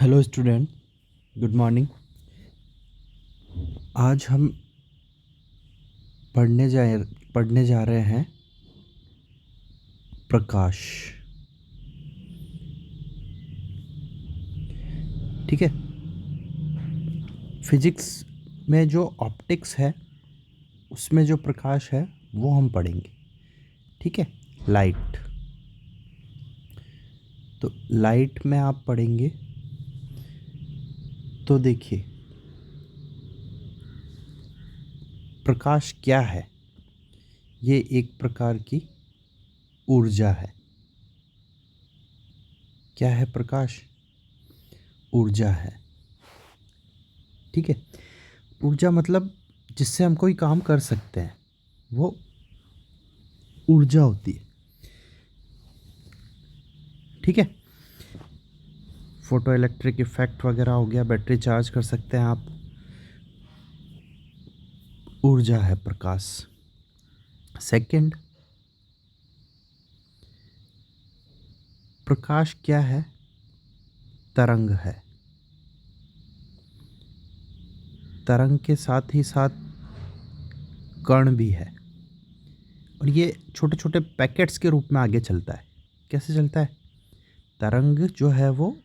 Hello student, good morning. आज हम पढ़ने जा रहे हैं प्रकाश। ठीक है। फिजिक्स में जो ऑप्टिक्स है उसमें जो प्रकाश है वो हम पढ़ेंगे। ठीक है। लाइट, तो लाइट में आप पढ़ेंगे तो देखिए प्रकाश क्या है। ये एक प्रकार की ऊर्जा है। क्या है प्रकाश? ऊर्जा है। ठीक है। ऊर्जा मतलब जिससे हम कोई काम कर सकते हैं वो ऊर्जा होती है। ठीक है। फोटो इलेक्ट्रिक इफेक्ट वगैरह हो गया, बैटरी चार्ज कर सकते हैं आप। ऊर्जा है प्रकाश। सेकंड, प्रकाश क्या है? तरंग है। तरंग के साथ ही साथ कण भी है, और ये छोटे छोटे पैकेट्स के रूप में आगे चलता है। कैसे चलता है? तरंग जो है वो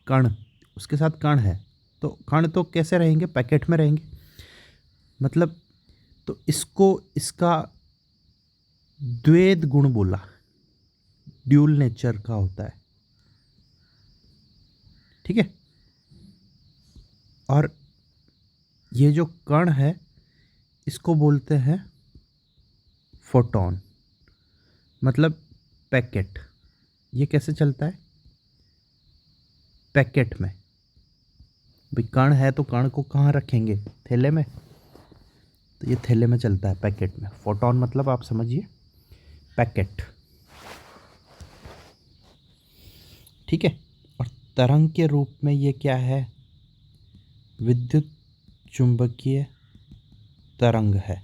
कण, उसके साथ कण है, तो कण तो कैसे रहेंगे? पैकेट में रहेंगे। मतलब तो इसका द्वैध गुण बोला, ड्यूल नेचर का होता है। ठीक है। और ये जो कण है इसको बोलते हैं फोटोन, मतलब पैकेट। ये कैसे चलता है? पैकेट में। भाई कण है तो कण को कहाँ रखेंगे? थैले में। तो ये थैले में चलता है, पैकेट में। फोटोन मतलब आप समझिए पैकेट। ठीक है। और तरंग के रूप में ये क्या है? विद्युत चुंबकीय तरंग है।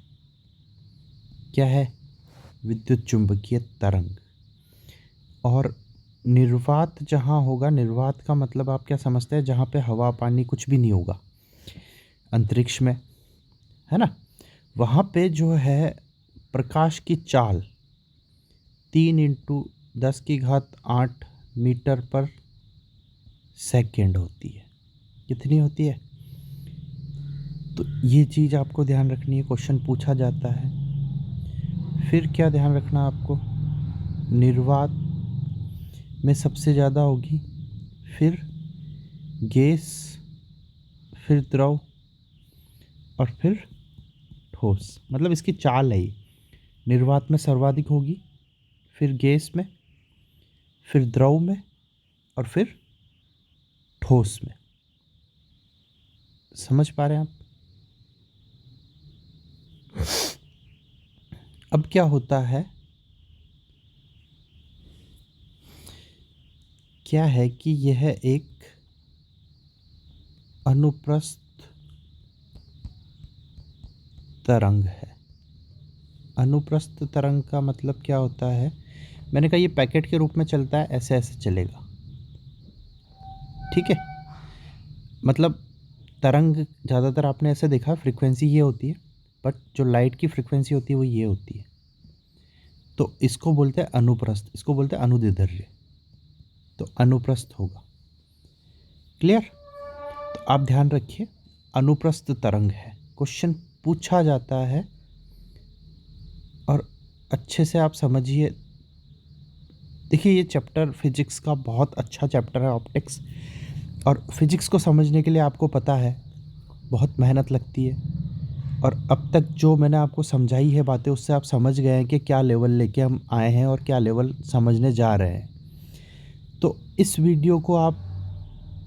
क्या है? विद्युत चुंबकीय तरंग। और निर्वात जहाँ होगा, निर्वात का मतलब आप क्या समझते हैं? जहाँ पे हवा पानी कुछ भी नहीं होगा, अंतरिक्ष में, है ना, वहाँ पे जो है प्रकाश की चाल 3 × 10⁸ मीटर पर सेकेंड होती है। कितनी होती है? तो ये चीज़ आपको ध्यान रखनी है, क्वेश्चन पूछा जाता है। फिर क्या ध्यान रखना आपको? निर्वात में सबसे ज़्यादा होगी, फिर गैस, फिर द्रव, और फिर ठोस। मतलब इसकी चाल है ये। निर्वात में सर्वाधिक होगी, फिर गैस में, फिर द्रव में, और फिर ठोस में। समझ पा रहे हैं आप? अब क्या होता है, क्या है कि यह एक अनुप्रस्थ तरंग है। अनुप्रस्थ तरंग का मतलब क्या होता है? मैंने कहा ये पैकेट के रूप में चलता है, ऐसे ऐसे चलेगा। ठीक है। मतलब तरंग ज़्यादातर आपने ऐसे देखा, फ्रीक्वेंसी ये होती है, बट जो लाइट की फ्रीक्वेंसी होती है वो ये होती है। तो इसको बोलते हैं अनुप्रस्थ, इसको बोलते हैं अनुदैर्ध्य। तो अनुप्रस्थ होगा। क्लियर? तो आप ध्यान रखिए, अनुप्रस्थ तरंग है, क्वेश्चन पूछा जाता है। और अच्छे से आप समझिए। देखिए ये चैप्टर फिजिक्स का बहुत अच्छा चैप्टर है, ऑप्टिक्स। और फिजिक्स को समझने के लिए आपको पता है बहुत मेहनत लगती है। और अब तक जो मैंने आपको समझाई है बातें, उससे आप समझ गए हैं कि क्या लेवल लेके हम आए हैं और क्या लेवल समझने जा रहे हैं। तो इस वीडियो को आप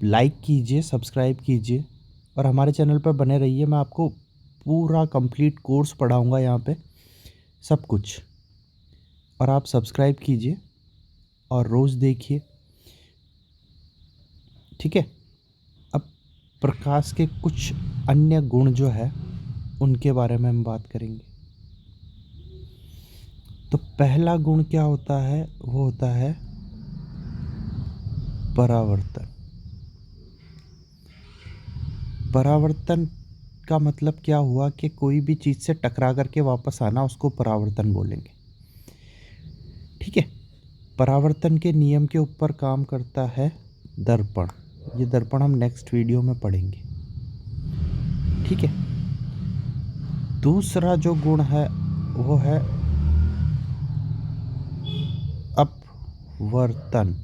लाइक कीजिए, सब्सक्राइब कीजिए, और हमारे चैनल पर बने रहिए। मैं आपको पूरा कंप्लीट कोर्स पढ़ाऊँगा यहाँ पे, सब कुछ। और आप सब्सक्राइब कीजिए और रोज़ देखिए। ठीक है। अब प्रकाश के कुछ अन्य गुण जो है उनके बारे में हम बात करेंगे। तो पहला गुण क्या होता है? वो होता है परावर्तन। परावर्तन का मतलब क्या हुआ कि कोई भी चीज़ से टकरा करके वापस आना, उसको परावर्तन बोलेंगे। ठीक है। परावर्तन के नियम के ऊपर काम करता है दर्पण। ये दर्पण हम नेक्स्ट वीडियो में पढ़ेंगे। ठीक है। दूसरा जो गुण है वो है अपवर्तन।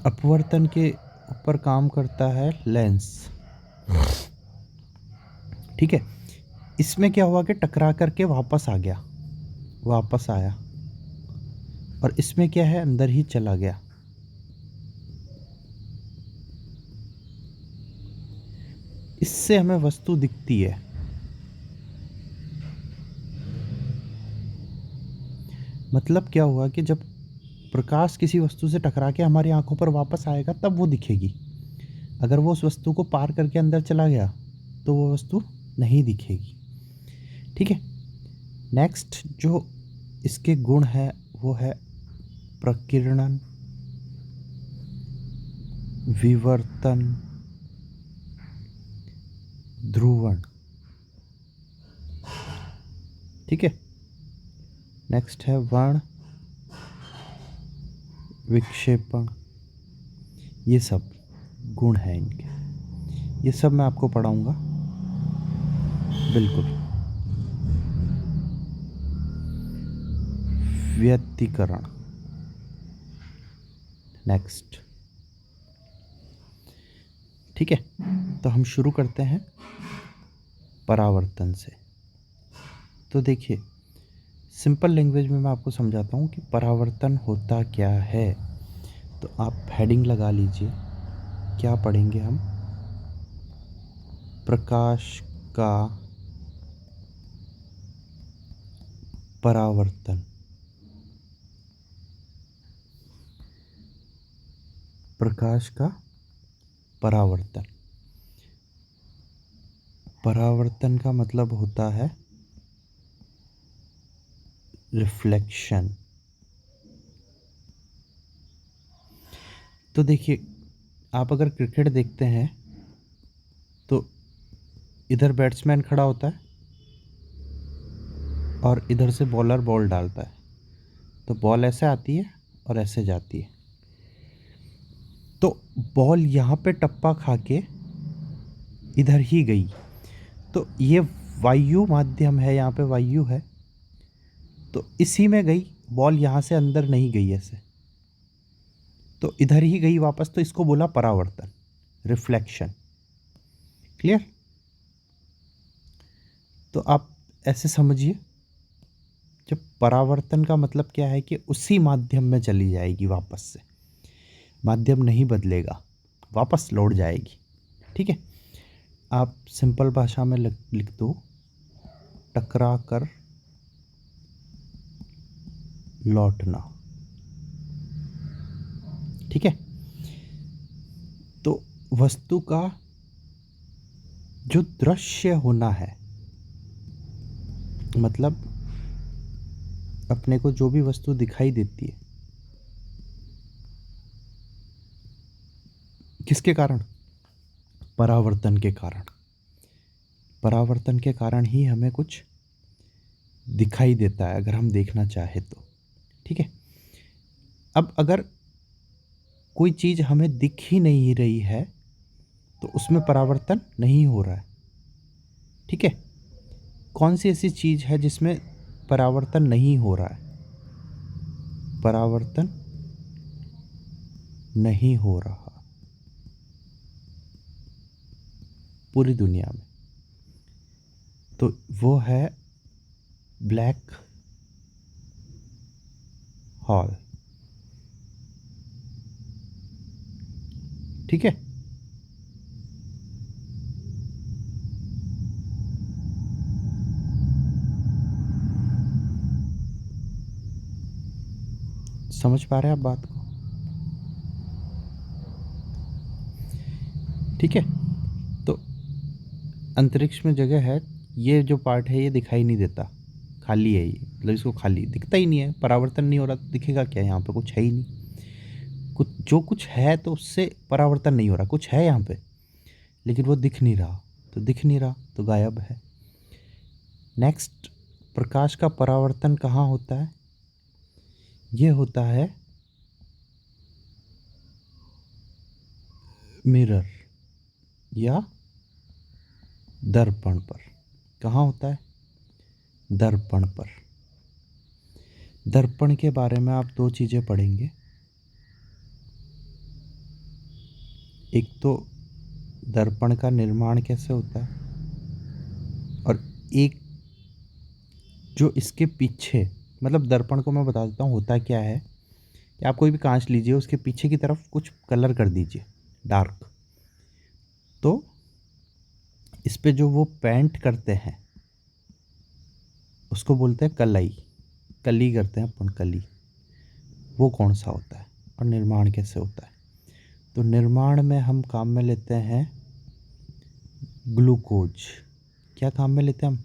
अपवर्तन के ऊपर काम करता है लेंस। ठीक है। इसमें क्या हुआ कि टकरा करके वापस आ गया, वापस आया, और इसमें क्या है, अंदर ही चला गया। इससे हमें वस्तु दिखती है। मतलब क्या हुआ कि जब प्रकाश किसी वस्तु से टकरा के हमारी आंखों पर वापस आएगा तब वो दिखेगी। अगर वो उस वस्तु को पार करके अंदर चला गया तो वो वस्तु नहीं दिखेगी। ठीक है। नेक्स्ट जो इसके गुण है वो है प्रकीर्णन, विवर्तन, ध्रुवण। ठीक है। नेक्स्ट है वर्ण, विक्षेपण। ये सब गुण हैं इनके। ये सब मैं आपको पढ़ाऊंगा, बिल्कुल। व्यतिकरण। नेक्स्ट। ठीक है। तो हम शुरू करते हैं परावर्तन से। तो देखिए, सिंपल लैंग्वेज में मैं आपको समझाता हूँ कि परावर्तन होता क्या है। तो आप हेडिंग लगा लीजिए, क्या पढ़ेंगे हम। प्रकाश का परावर्तन। प्रकाश का परावर्तन। परावर्तन का मतलब होता है रिफ्लेक्शन। तो देखिए, आप अगर क्रिकेट देखते हैं तो इधर बैट्समैन खड़ा होता है और इधर से बॉलर बॉल डालता है। तो बॉल ऐसे आती है और ऐसे जाती है। तो बॉल यहाँ पे टप्पा खा के इधर ही गई। तो ये वायु माध्यम है, यहाँ पे वायु है, तो इसी में गई बॉल, यहाँ से अंदर नहीं गई ऐसे, तो इधर ही गई वापस। तो इसको बोला परावर्तन, रिफ्लेक्शन। क्लियर। तो आप ऐसे समझिए, जब परावर्तन का मतलब क्या है कि उसी माध्यम में चली जाएगी वापस से, माध्यम नहीं बदलेगा, वापस लौट जाएगी। ठीक है। आप सिंपल भाषा में लिख दो, टकरा कर लौटना। ठीक है। तो वस्तु का जो दृश्य होना है, मतलब अपने को जो भी वस्तु दिखाई देती है, किसके कारण? परावर्तन के कारण। परावर्तन के कारण ही हमें कुछ दिखाई देता है, अगर हम देखना चाहे तो। ठीक है। अब अगर कोई चीज़ हमें दिख ही नहीं रही है तो उसमें परावर्तन नहीं हो रहा है। ठीक है। कौन सी ऐसी चीज़ है जिसमें परावर्तन नहीं हो रहा है? परावर्तन नहीं हो रहा पूरी दुनिया में, तो वो है ब्लैक होल। ठीक है। समझ पा रहे हैं आप बात को? ठीक है। तो अंतरिक्ष में जगह है, ये जो पार्ट है ये दिखाई नहीं देता, खाली है ये, मतलब इसको खाली दिखता ही नहीं है, परावर्तन नहीं हो रहा, तो दिखेगा क्या? यहाँ पे कुछ है ही नहीं। कुछ है तो उससे परावर्तन नहीं हो रहा, कुछ है यहाँ पे लेकिन वो दिख नहीं रहा, तो दिख नहीं रहा तो गायब है। नेक्स्ट, प्रकाश का परावर्तन कहाँ होता है? ये होता है मिरर या दर्पण पर। कहाँ होता है? दर्पण पर। दर्पण के बारे में आप दो चीज़ें पढ़ेंगे, एक तो दर्पण का निर्माण कैसे होता है, और एक जो इसके पीछे, मतलब दर्पण को मैं बता देता हूँ होता क्या है कि आप कोई भी कांच लीजिए, उसके पीछे की तरफ कुछ कलर कर दीजिए डार्क, तो इस पे जो वो पेंट करते हैं उसको बोलते हैं कलई, कली करते हैं अपन, कली। वो कौन सा होता है और निर्माण कैसे होता है? तो निर्माण में हम काम में लेते हैं ग्लूकोज। क्या काम में लेते हैं हम?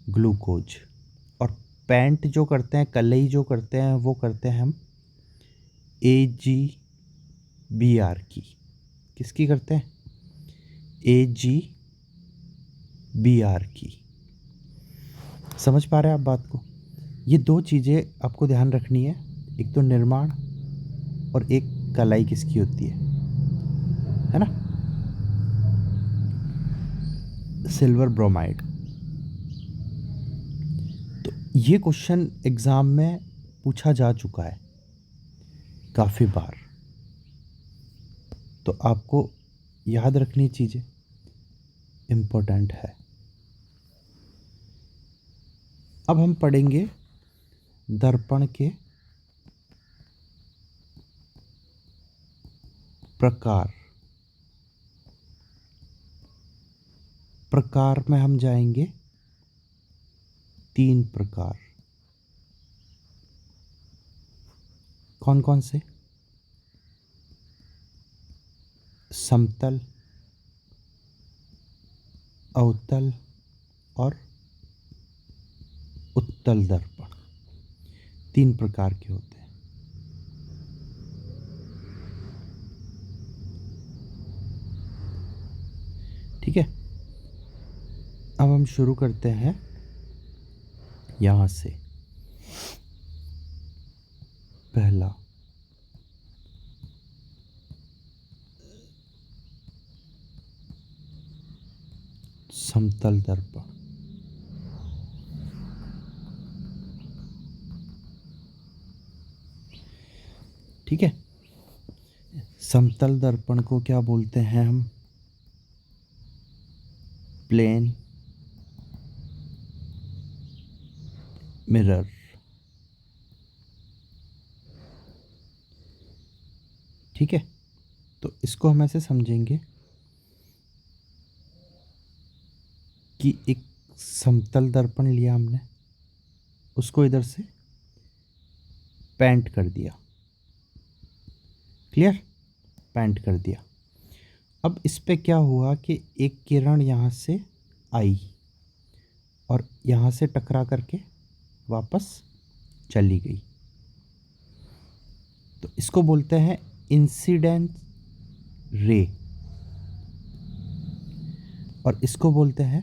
ग्लूकोज। और पेंट जो करते हैं, कलई जो करते हैं, वो करते हैं हम AgBr की। किसकी करते हैं? AgBr की। समझ पा रहे हैं आप बात को? ये दो चीज़ें आपको ध्यान रखनी है, एक तो निर्माण और एक कलाई किसकी होती है ना? Silver bromide. तो ये क्वेश्चन एग्ज़ाम में पूछा जा चुका है काफ़ी बार, तो आपको याद रखनी चीज़ें इम्पोर्टेंट है। अब हम पढ़ेंगे दर्पण के प्रकार। प्रकार में हम जाएंगे 3 प्रकार। कौन कौन से? समतल, अवतल और उत्तल दर्पण। 3 प्रकार के होते हैं। ठीक है, अब हम शुरू करते हैं यहाँ से। पहला, समतल दर्पण। ठीक है, समतल दर्पण को क्या बोलते हैं हम? Plane mirror. ठीक है, तो इसको हम ऐसे समझेंगे कि एक समतल दर्पण लिया हमने, उसको इधर से पेंट कर दिया। क्लियर? पेंट कर दिया। अब इस पे क्या हुआ कि एक किरण यहाँ से आई और यहाँ से टकरा करके वापस चली गई, तो इसको बोलते हैं इंसिडेंट रे, और इसको बोलते हैं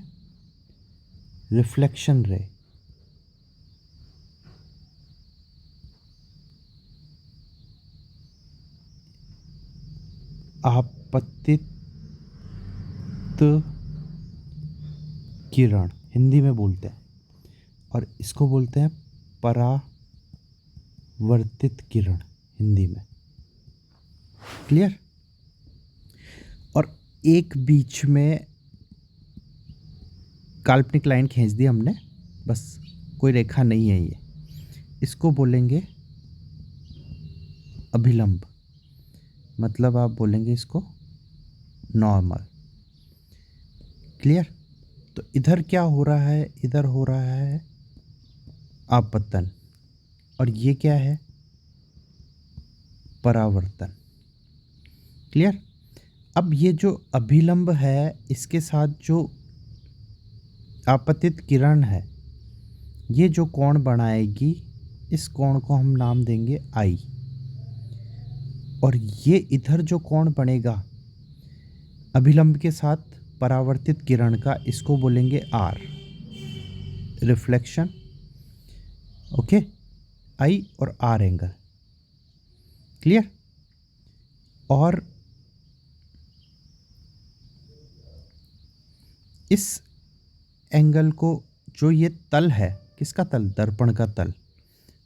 रिफ्लेक्शन रे। आपतित किरण हिंदी में बोलते हैं, और इसको बोलते हैं परावर्तित किरण हिंदी में। क्लियर? और एक बीच में काल्पनिक लाइन खींच दी हमने, बस कोई रेखा नहीं है ये, इसको बोलेंगे अभिलंब, मतलब आप बोलेंगे इसको नॉर्मल। क्लियर? तो इधर क्या हो रहा है? इधर हो रहा है आपतन, और ये क्या है? परावर्तन। क्लियर? अब ये जो अभिलंब है, इसके साथ जो आपतित किरण है, ये जो कोण बनाएगी, इस कोण को हम नाम देंगे आई। और ये इधर जो कोण बनेगा अभिलंब के साथ परावर्तित किरण का, इसको बोलेंगे आर, रिफ्लेक्शन। ओके, आई और आर एंगल, क्लियर। और इस एंगल को, जो ये तल है, किसका तल, दर्पण का तल,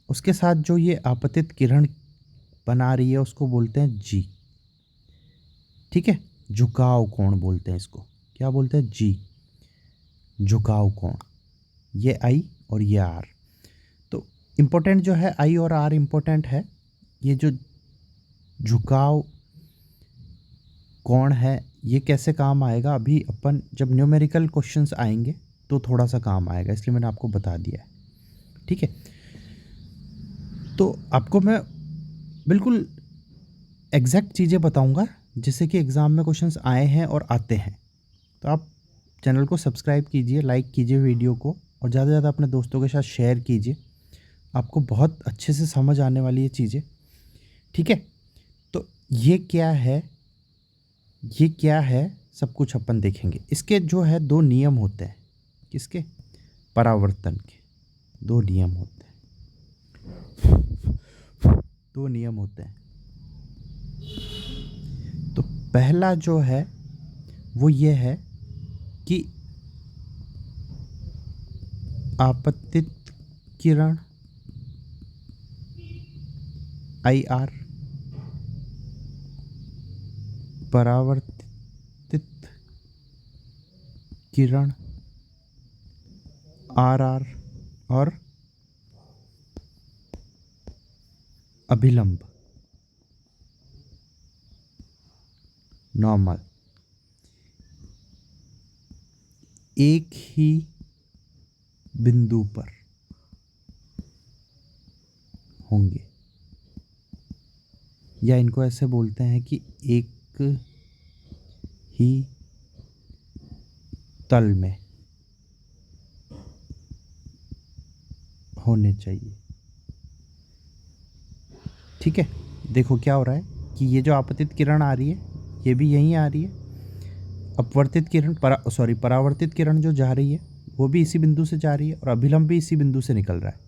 उसके साथ जो ये आपतित किरण बना रही है उसको बोलते हैं जी। ठीक है, झुकाव कोण बोलते हैं इसको। क्या बोलते हैं, जी, झुकाव कोण। ये आई और ये आर। तो इम्पोर्टेंट जो है आई और आर इम्पोर्टेंट है। ये जो झुकाव कोण है ये कैसे काम आएगा, अभी अपन जब न्यूमेरिकल क्वेश्चंस आएंगे तो थोड़ा सा काम आएगा, इसलिए मैंने आपको बता दिया है। ठीक है, तो आपको मैं बिल्कुल एग्जैक्ट चीज़ें बताऊंगा जिससे कि एग्ज़ाम में क्वेश्चंस आए हैं और आते हैं। तो आप चैनल को सब्सक्राइब कीजिए, लाइक कीजिए वीडियो को, और ज़्यादा से ज़्यादा अपने दोस्तों के साथ शेयर कीजिए। आपको बहुत अच्छे से समझ आने वाली ये चीज़ें। ठीक है, तो ये क्या है, ये क्या है, सब कुछ अपन देखेंगे। इसके जो है दो नियम होते हैं, किसके, परावर्तन के दो नियम होते हैं, दो नियम होते हैं। तो पहला जो है वो ये है कि आपतित किरण आई आर, परावर्तित किरण आर आर, और अभिलंब नॉर्मल एक ही बिंदु पर होंगे, या इनको ऐसे बोलते हैं कि एक ही तल में होने चाहिए। ठीक है, देखो क्या हो रहा है कि ये जो आपतित किरण आ रही है ये भी यहीं आ रही है, अपवर्तित किरण परावर्तित किरण जो जा रही है वो भी इसी बिंदु से जा रही है, और अभिलंब भी इसी बिंदु से निकल रहा है।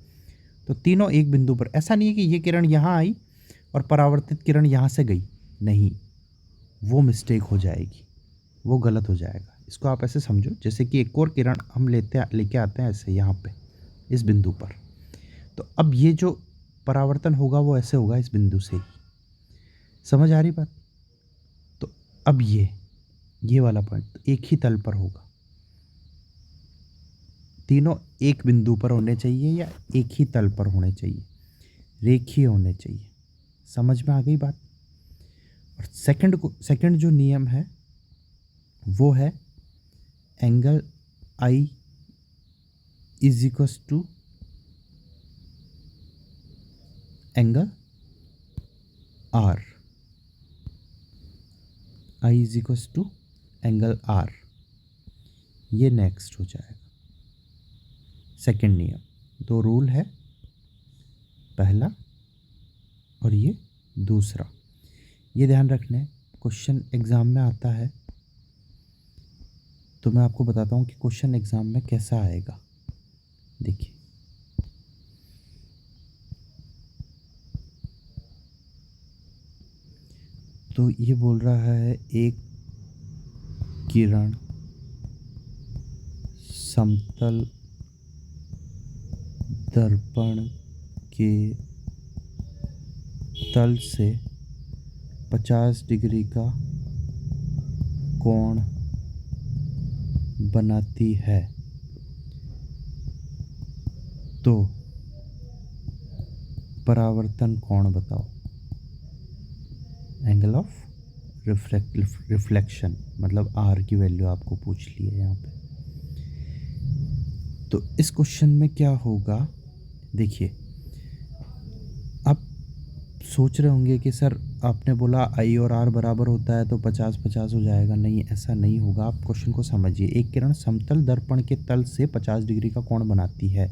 तो तीनों एक बिंदु पर, ऐसा नहीं है कि ये किरण यहाँ आई और परावर्तित किरण यहाँ से गई, नहीं, वो मिस्टेक हो जाएगी, वो गलत हो जाएगा। इसको आप ऐसे समझो जैसे कि एक और किरण हम लेके आते हैं ऐसे यहाँ पे इस बिंदु पर, तो अब ये जो परावर्तन होगा वो ऐसे होगा इस बिंदु से ही। समझ आ रही बात। तो अब ये वाला पॉइंट एक ही तल पर होगा, तीनों एक बिंदु पर होने चाहिए या एक ही तल पर होने चाहिए, रेखीय होने चाहिए। समझ में आ गई बात। और सेकंड जो नियम है वो है angle I is equals to angle R, I is equals to angle R, ये नेक्स्ट हो जाएगा। सेकंड नियम, दो रूल है, पहला और ये दूसरा, ये ध्यान रखना है। क्वेश्चन एग्ज़ाम में आता है तो मैं आपको बताता हूँ कि क्वेश्चन एग्ज़ाम में कैसा आएगा। देखिए, तो ये बोल रहा है एक किरण समतल दर्पण के तल से 50 डिग्री का कोण बनाती है, तो परावर्तन कोण बताओ, एंगल ऑफ रिफ्लेक्शन, मतलब आर की वैल्यू आपको पूछ ली है यहाँ पे। तो इस क्वेश्चन में क्या होगा, देखिए, आप सोच रहे होंगे कि सर आपने बोला आई और आर बराबर होता है तो 50-50 हो जाएगा। नहीं, ऐसा नहीं होगा। आप क्वेश्चन को समझिए। एक किरण समतल दर्पण के तल से 50 डिग्री का कोण बनाती है,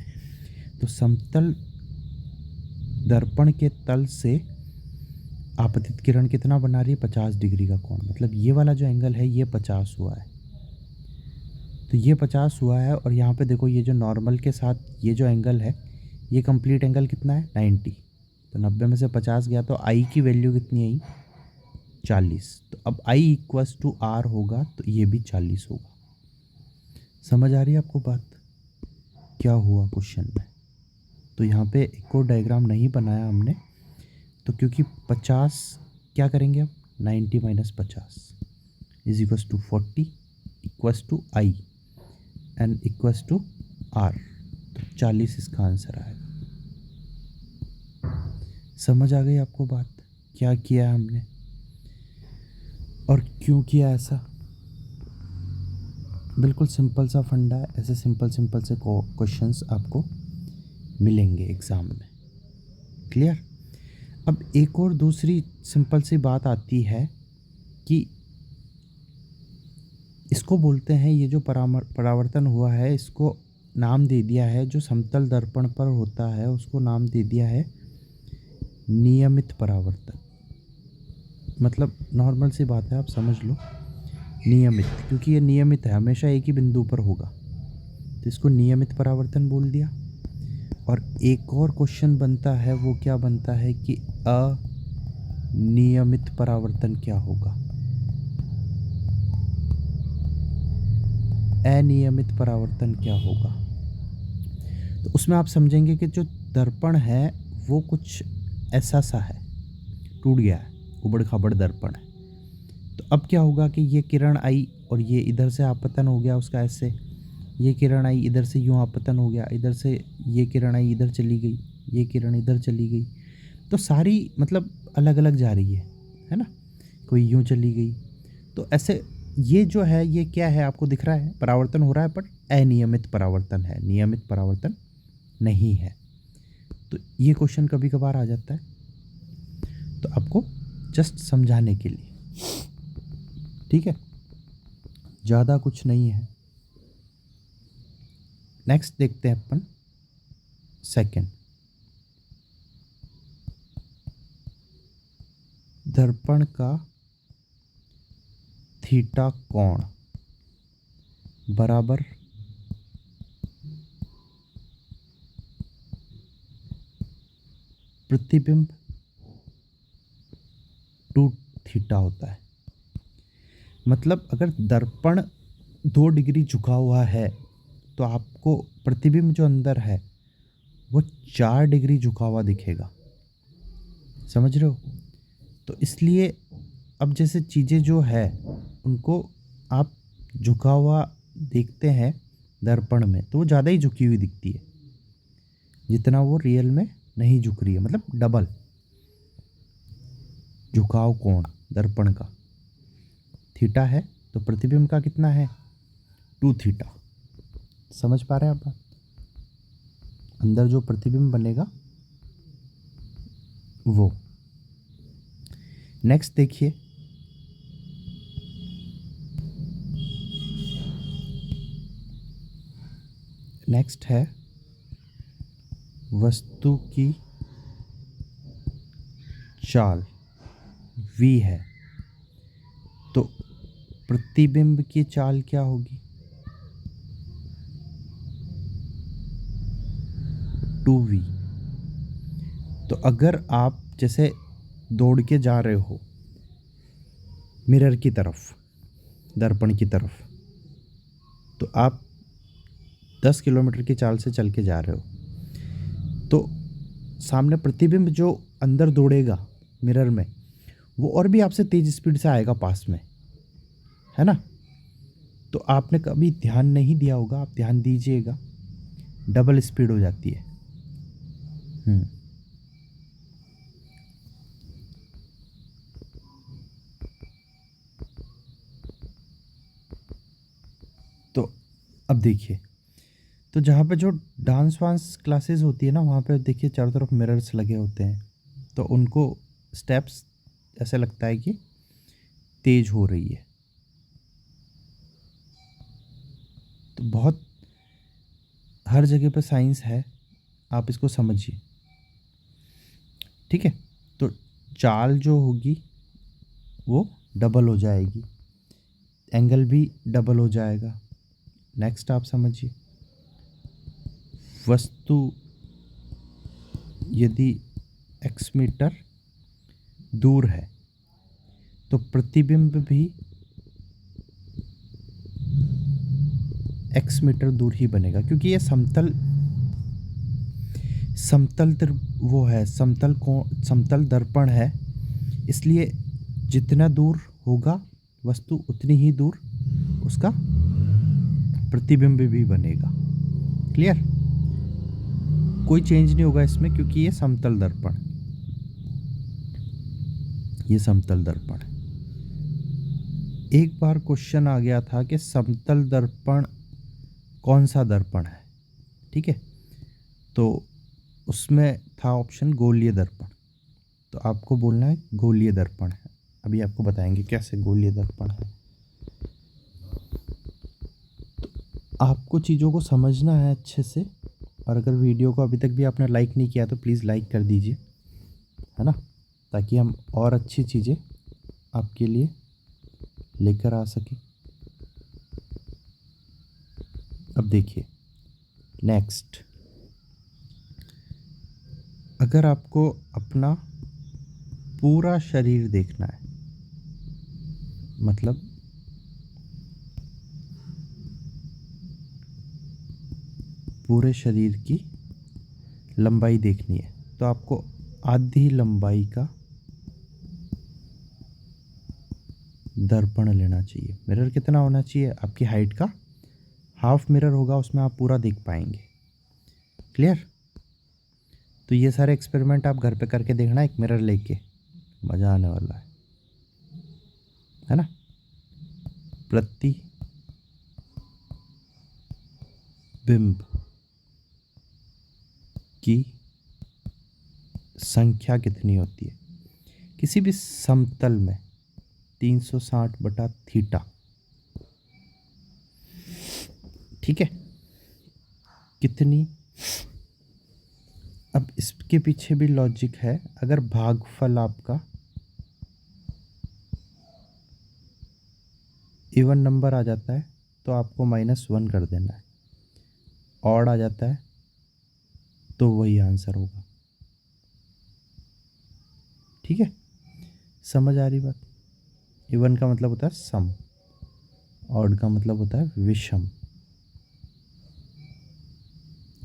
तो समतल दर्पण के तल से आपतित किरण कितना बना रही है, 50 डिग्री का कोण। मतलब ये वाला जो एंगल है ये 50 हुआ है, तो ये 50 हुआ है। और यहाँ पे देखो ये जो नॉर्मल के साथ ये जो एंगल है, ये कंप्लीट एंगल कितना है, 90। तो 90 में से 50 गया तो आई की वैल्यू कितनी आई, 40। तो अब आई इक्वस टू आर होगा, तो ये भी 40 होगा। समझ आ रही है आपको बात, क्या हुआ क्वेश्चन में। तो यहाँ पे एक और डायग्राम नहीं बनाया हमने, तो क्योंकि 50 क्या करेंगे अब, 90 minus 50 is equals to 40 equals to I N equals to R. तो 40 इसका आंसर आएगा। समझ आ गई आपको बात, क्या किया हमने और क्यों किया ऐसा। बिल्कुल सिंपल सा फंडा है, ऐसे सिंपल सिंपल से क्वेश्चंस आपको मिलेंगे एग्ज़ाम में। क्लियर। अब एक और दूसरी सिंपल सी बात आती है कि इसको बोलते हैं, ये जो परावर्तन हुआ है इसको नाम दे दिया है, जो समतल दर्पण पर होता है उसको नाम दे दिया है नियमित परावर्तन। मतलब नॉर्मल सी बात है, आप समझ लो नियमित, क्योंकि ये नियमित है, हमेशा एक ही बिंदु पर होगा, तो इसको नियमित परावर्तन बोल दिया। और एक और क्वेश्चन बनता है, वो क्या बनता है कि अनियमित परावर्तन क्या होगा। अनियमित परावर्तन क्या होगा, तो उसमें आप समझेंगे कि जो दर्पण है वो कुछ ऐसा सा है, टूट गया है, उबड़ खाबड़ दर्पण है। तो अब क्या होगा कि ये किरण आई और ये इधर से आपतन हो गया उसका, ऐसे ये किरण आई इधर से यूँ आपतन हो गया, इधर से ये किरण आई इधर चली गई, ये किरण इधर चली गई। तो सारी मतलब अलग अलग जा रही है ना, कोई यूँ चली गई। तो ऐसे ये जो है ये क्या है, आपको दिख रहा है परावर्तन हो रहा है, पर अनियमित परावर्तन है, नियमित परावर्तन नहीं है। तो ये क्वेश्चन कभी कभार आ जाता है, तो आपको जस्ट समझाने के लिए, ठीक है, ज़्यादा कुछ नहीं है। नेक्स्ट देखते हैं अपन सेकंड, दर्पण का थीटा कोण बराबर प्रतिबिंब टू थीटा होता है। मतलब अगर दर्पण 2 डिग्री झुका हुआ है तो आपको प्रतिबिंब जो अंदर है वो 4 डिग्री झुका हुआ दिखेगा। समझ रहे हो। तो इसलिए अब जैसे चीज़ें जो है उनको आप झुका हुआ देखते हैं दर्पण में, तो वो ज़्यादा ही झुकी हुई दिखती है, जितना वो रियल में नहीं झुक रही है। मतलब डबल झुकाव कोण दर्पण का थीटा है, तो प्रतिबिंब का कितना है 2 थीटा। समझ पा रहे हैं आप बात। अंदर जो प्रतिबिंब बनेगा वो। नेक्स्ट देखिए, नेक्स्ट है वस्तु की चाल v है, तो प्रतिबिंब की चाल क्या होगी 2v। तो अगर आप जैसे दौड़ के जा रहे हो मिरर की तरफ, दर्पण की तरफ, तो आप 10 किलोमीटर की चाल से चल के जा रहे हो, तो सामने प्रतिबिंब जो अंदर दौड़ेगा मिरर में वो और भी आपसे तेज़ स्पीड से आएगा पास में, है ना। तो आपने कभी ध्यान नहीं दिया होगा, आप ध्यान दीजिएगा, डबल स्पीड हो जाती है। तो अब देखिए, तो जहाँ पे जो डांस वांस क्लासेस होती है ना, वहाँ पे देखिए चारों तरफ मिरर्स लगे होते हैं, तो उनको स्टेप्स ऐसे लगता है कि तेज हो रही है। तो बहुत हर जगह पे साइंस है, आप इसको समझिए, ठीक है। तो चाल जो होगी वो डबल हो जाएगी, एंगल भी डबल हो जाएगा। नेक्स्ट आप समझिए, वस्तु यदि x मीटर दूर है तो प्रतिबिंब भी x मीटर दूर ही बनेगा, क्योंकि ये समतल समतल दर्पण है, इसलिए जितना दूर होगा वस्तु उतनी ही दूर उसका प्रतिबिंब भी बनेगा। क्लियर? कोई चेंज नहीं होगा इसमें, क्योंकि ये समतल दर्पण है। एक बार क्वेश्चन आ गया था कि समतल दर्पण कौन सा दर्पण है, ठीक है, तो उसमें था ऑप्शन गोलीय दर्पण, तो आपको बोलना है गोलीय दर्पण है। अभी आपको बताएंगे कैसे गोलीय दर्पण है। तो आपको चीज़ों को समझना है अच्छे से, और अगर वीडियो को अभी तक भी आपने लाइक नहीं किया तो प्लीज़ लाइक कर दीजिए, है ना, ताकि हम और अच्छी चीज़ें आपके लिए लेकर आ सकें। अब देखिए नेक्स्ट, अगर आपको अपना पूरा शरीर देखना है, मतलब पूरे शरीर की लंबाई देखनी है, तो आपको आधी लंबाई का दर्पण लेना चाहिए। मिरर कितना होना चाहिए? आपकी हाइट का हाफ मिरर होगा, उसमें आप पूरा देख पाएंगे। क्लियर? तो ये सारे एक्सपेरिमेंट आप घर पे करके देखना एक मिरर लेके, मज़ा आने वाला है ना। प्रतिबिंब की संख्या कितनी होती है किसी भी समतल में? 360/θ, ठीक है, कितनी? अब इसके पीछे भी लॉजिक है। अगर भागफल आपका इवन नंबर आ जाता है तो आपको -1 कर देना है, ऑड आ जाता है तो वही आंसर होगा। ठीक है, समझ आ रही बात? इवन का मतलब होता है सम, ऑड का मतलब होता है विषम,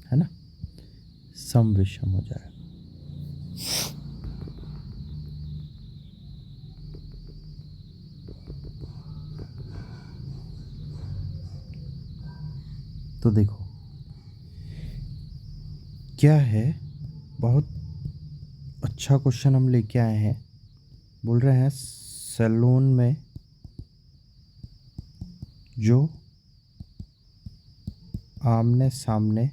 है ना, सम विषम हो जाएगा। तो देखो क्या है, बहुत अच्छा क्वेश्चन हम लेके आए हैं। बोल रहे हैं सैलून में जो आमने सामने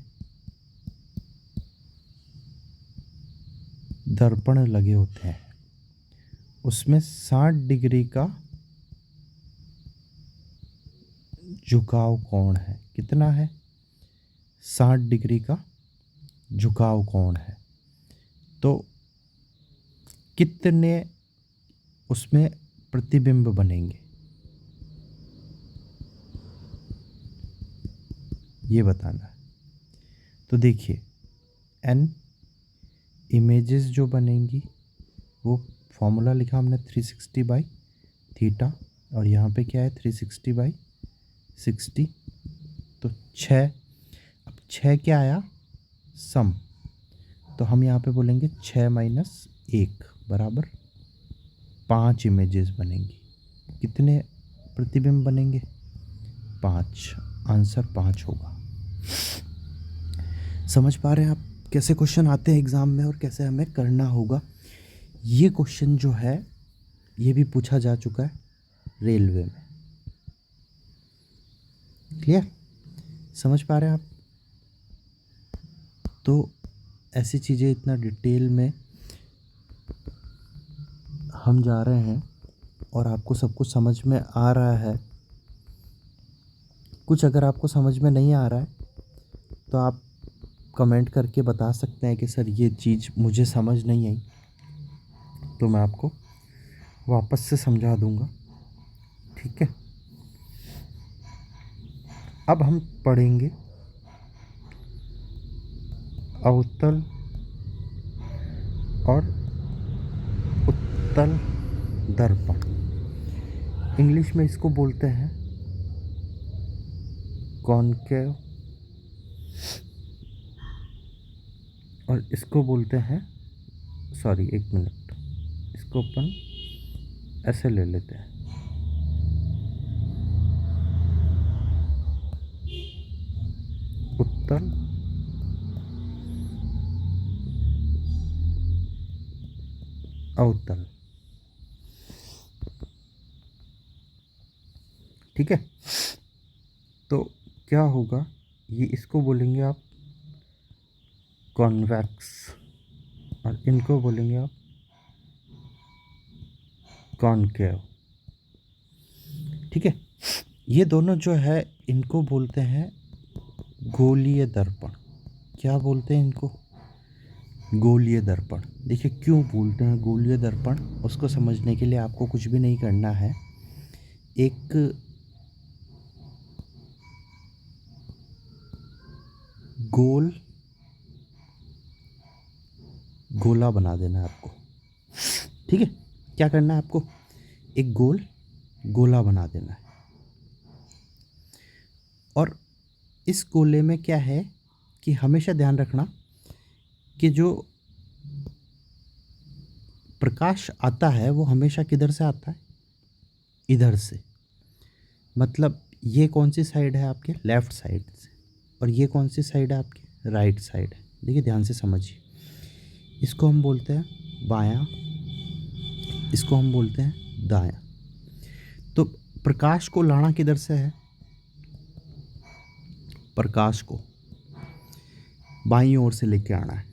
दर्पण लगे होते हैं उसमें 60 डिग्री का झुकाव कोण है। कितना है? 60 डिग्री का झुकाव कोण है। तो कितने उसमें प्रतिबिंब बनेंगे ये बताना है। तो देखिए n इमेजेस जो बनेंगी वो फॉर्मूला लिखा हमने 360/θ, और यहाँ पे क्या है 360/60, तो 6। अब 6 क्या आया? सम, तो हम यहाँ पे बोलेंगे 6 - 1 बराबर 5 इमेजेस बनेंगी। कितने प्रतिबिंब बनेंगे? 5। आंसर 5 होगा। समझ पा रहे हैं आप कैसे क्वेश्चन आते हैं एग्ज़ाम में और कैसे हमें करना होगा? ये क्वेश्चन जो है ये भी पूछा जा चुका है रेलवे में। क्लियर? समझ पा रहे हैं आप? तो ऐसी चीज़ें इतना डिटेल में हम जा रहे हैं और आपको सब कुछ समझ में आ रहा है। कुछ अगर आपको समझ में नहीं आ रहा है तो आप कमेंट करके बता सकते हैं कि सर ये चीज़ मुझे समझ नहीं आई, तो मैं आपको वापस से समझा दूंगा, ठीक है। अब हम पढ़ेंगे अवतल और उत्तल दर्पण। इंग्लिश में इसको बोलते हैं कॉनकेव और इसको बोलते हैं, सॉरी एक मिनट, इसको अपन ऐसे ले लेते हैं, उत्तल अवतल, ठीक है। तो क्या होगा, ये इसको बोलेंगे आप कॉन्वेक्स और इनको बोलेंगे आप कॉनकेव, ठीक है। ये दोनों जो है इनको बोलते हैं गोलीय दर्पण। क्या बोलते हैं इनको? गोलीय दर्पण। देखिए क्यों बोलते हैं गोलीय दर्पण, उसको समझने के लिए आपको कुछ भी नहीं करना है। एक गोल गोला बना देना है आपको, ठीक है। क्या करना है आपको? एक गोल गोला बना देना है। और इस गोले में क्या है कि हमेशा ध्यान रखना कि जो प्रकाश आता है वो हमेशा किधर से आता है? इधर से। मतलब ये कौन सी साइड है आपके? लेफ़्ट साइड से। और ये कौन सी साइड है आपके? राइट साइड है। देखिए ध्यान से समझिए, इसको हम बोलते हैं बायां, इसको हम बोलते हैं दायां। तो प्रकाश को लाना किधर से है? प्रकाश को बाईं ओर से लेके आना है।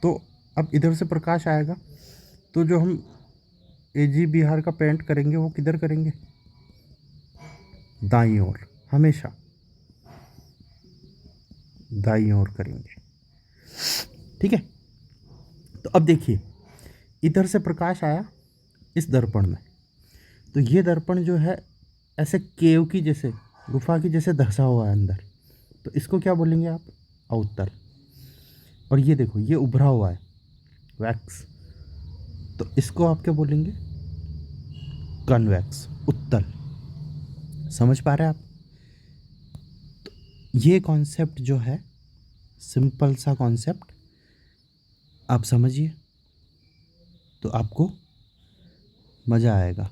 तो अब इधर से प्रकाश आएगा तो जो हम एजी बिहार का पेंट करेंगे वो किधर करेंगे? दाईं ओर, हमेशा दाईं ओर करेंगे, ठीक है। तो अब देखिए इधर से प्रकाश आया इस दर्पण में, तो ये दर्पण जो है ऐसे केव की जैसे, गुफा की जैसे धंसा हुआ है अंदर, तो इसको क्या बोलेंगे आप? अवतल। और ये देखो ये उभरा हुआ है वैक्स, तो इसको आप क्या बोलेंगे? कन्वेक्स, उत्तल। समझ पा रहे हैं आप? तो ये कॉन्सेप्ट जो है सिंपल सा कॉन्सेप्ट आप समझिए तो आपको मज़ा आएगा,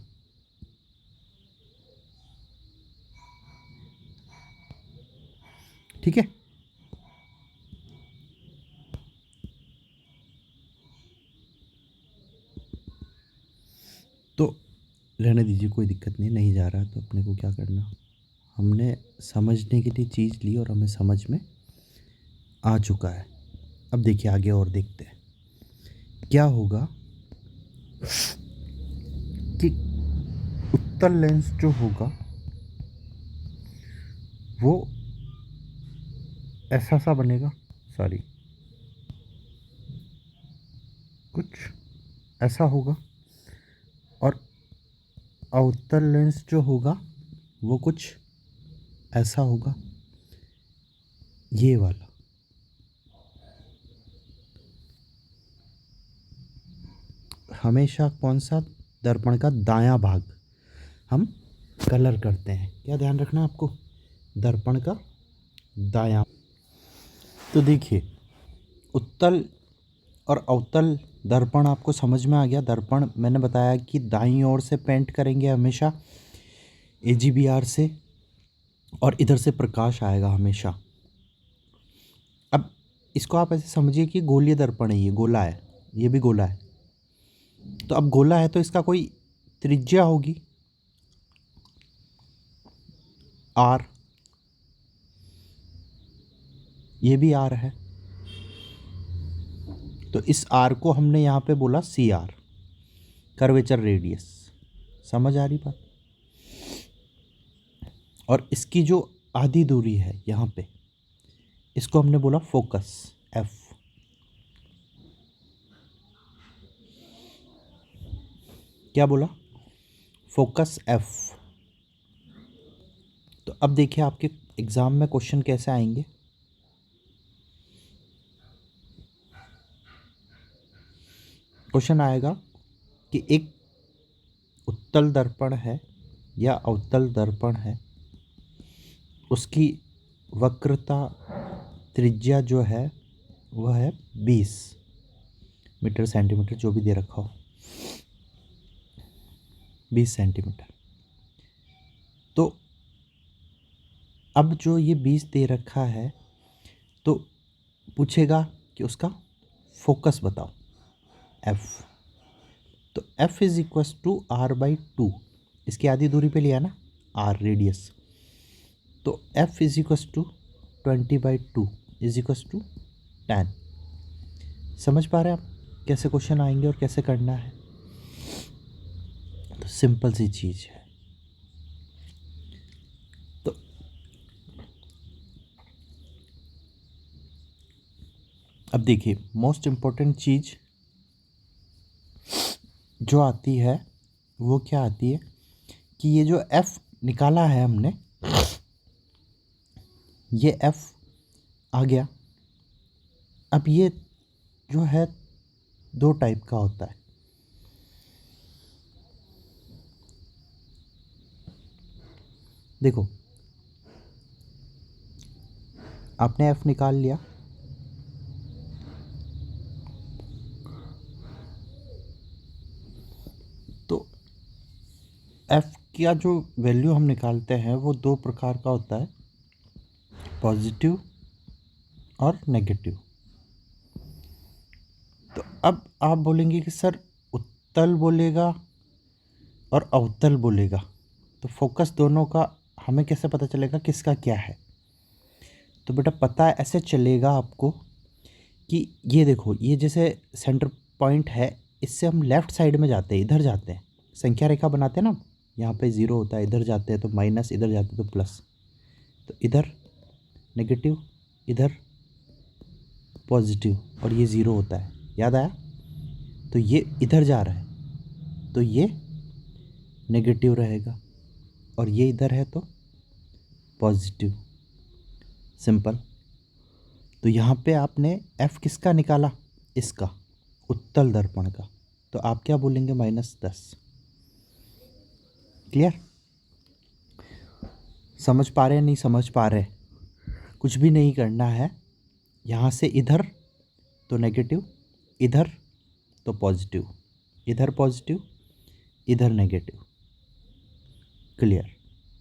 ठीक है। तो रहने दीजिए, कोई दिक्कत नहीं, नहीं जा रहा तो अपने को क्या करना, हमने समझने के लिए चीज़ ली और हमें समझ में आ चुका है। अब देखिए आगे और देखते हैं क्या होगा कि उत्तल लेंस जो होगा वो ऐसा सा बनेगा, सॉरी कुछ ऐसा होगा, और अवतल लेंस जो होगा वो कुछ ऐसा होगा, ये वाला। हमेशा कौन सा? दर्पण का दायां भाग हम कलर करते हैं। क्या ध्यान रखना है आपको? दर्पण का दायां। तो देखिए उत्तल और अवतल दर्पण आपको समझ में आ गया। दर्पण मैंने बताया कि दाईं ओर से पेंट करेंगे हमेशा एजीबीआर से, और इधर से प्रकाश आएगा हमेशा। अब इसको आप ऐसे समझिए कि गोलीय दर्पण है, ये गोला है, ये भी गोला है। तो अब गोला है तो इसका कोई त्रिज्या होगी, आर, ये भी आर है। तो इस आर को हमने यहाँ पे बोला सी आर, कर्वेचर रेडियस। समझ आ रही बात? और इसकी जो आधी दूरी है यहाँ पे, इसको हमने बोला फोकस, एफ। क्या बोला? Focus F. तो अब देखिए आपके एग्ज़ाम में क्वेश्चन कैसे आएंगे। क्वेश्चन आएगा कि एक उत्तल दर्पण है या अवतल दर्पण है, उसकी वक्रता त्रिज्या जो है वह है 20 मीटर सेंटीमीटर, जो भी दे रखा हो, 20 सेंटीमीटर। तो अब जो ये 20 दे रखा है तो पूछेगा कि उसका फोकस बताओ एफ। तो F is equals to r/2, इसकी आधी दूरी पे लिया ना, r रेडियस। तो F is equals to 20/2 is equals to 10। समझ पा रहे हैं आप कैसे क्वेश्चन आएंगे और कैसे करना है? तो सिंपल सी चीज़ है। तो अब देखिए मोस्ट इम्पोर्टेंट चीज़ जो आती है वो क्या आती है कि ये जो एफ निकाला है हमने, ये एफ आ गया। अब ये जो है दो टाइप का होता है। देखो आपने एफ निकाल लिया, तो एफ का जो वैल्यू हम निकालते हैं वो दो प्रकार का होता है, पॉजिटिव और नेगेटिव। तो अब आप बोलेंगे कि सर उत्तल बोलेगा और अवतल बोलेगा, तो फोकस दोनों का हमें कैसे पता चलेगा किसका क्या है? तो बेटा पता ऐसे चलेगा आपको कि ये देखो, ये जैसे सेंटर पॉइंट है, इससे हम लेफ़्ट साइड में जाते हैं, इधर जाते हैं, संख्या रेखा बनाते हैं ना, यहाँ पे ज़ीरो होता है, इधर जाते हैं तो माइनस, इधर जाते हैं तो प्लस, तो इधर नेगेटिव, इधर पॉजिटिव, और ये ज़ीरो होता है, याद आया? तो ये इधर जा रहा है तो ये नेगेटिव रहेगा, और ये इधर है तो पॉजिटिव। सिंपल। तो यहाँ पे आपने एफ किसका निकाला? इसका, उत्तल दर्पण का। तो आप क्या बोलेंगे? -10। क्लियर? समझ पा रहे हैं? नहीं समझ पा रहे? कुछ भी नहीं करना है, यहाँ से इधर तो नेगेटिव, इधर तो पॉजिटिव, इधर पॉजिटिव, इधर नेगेटिव। क्लियर?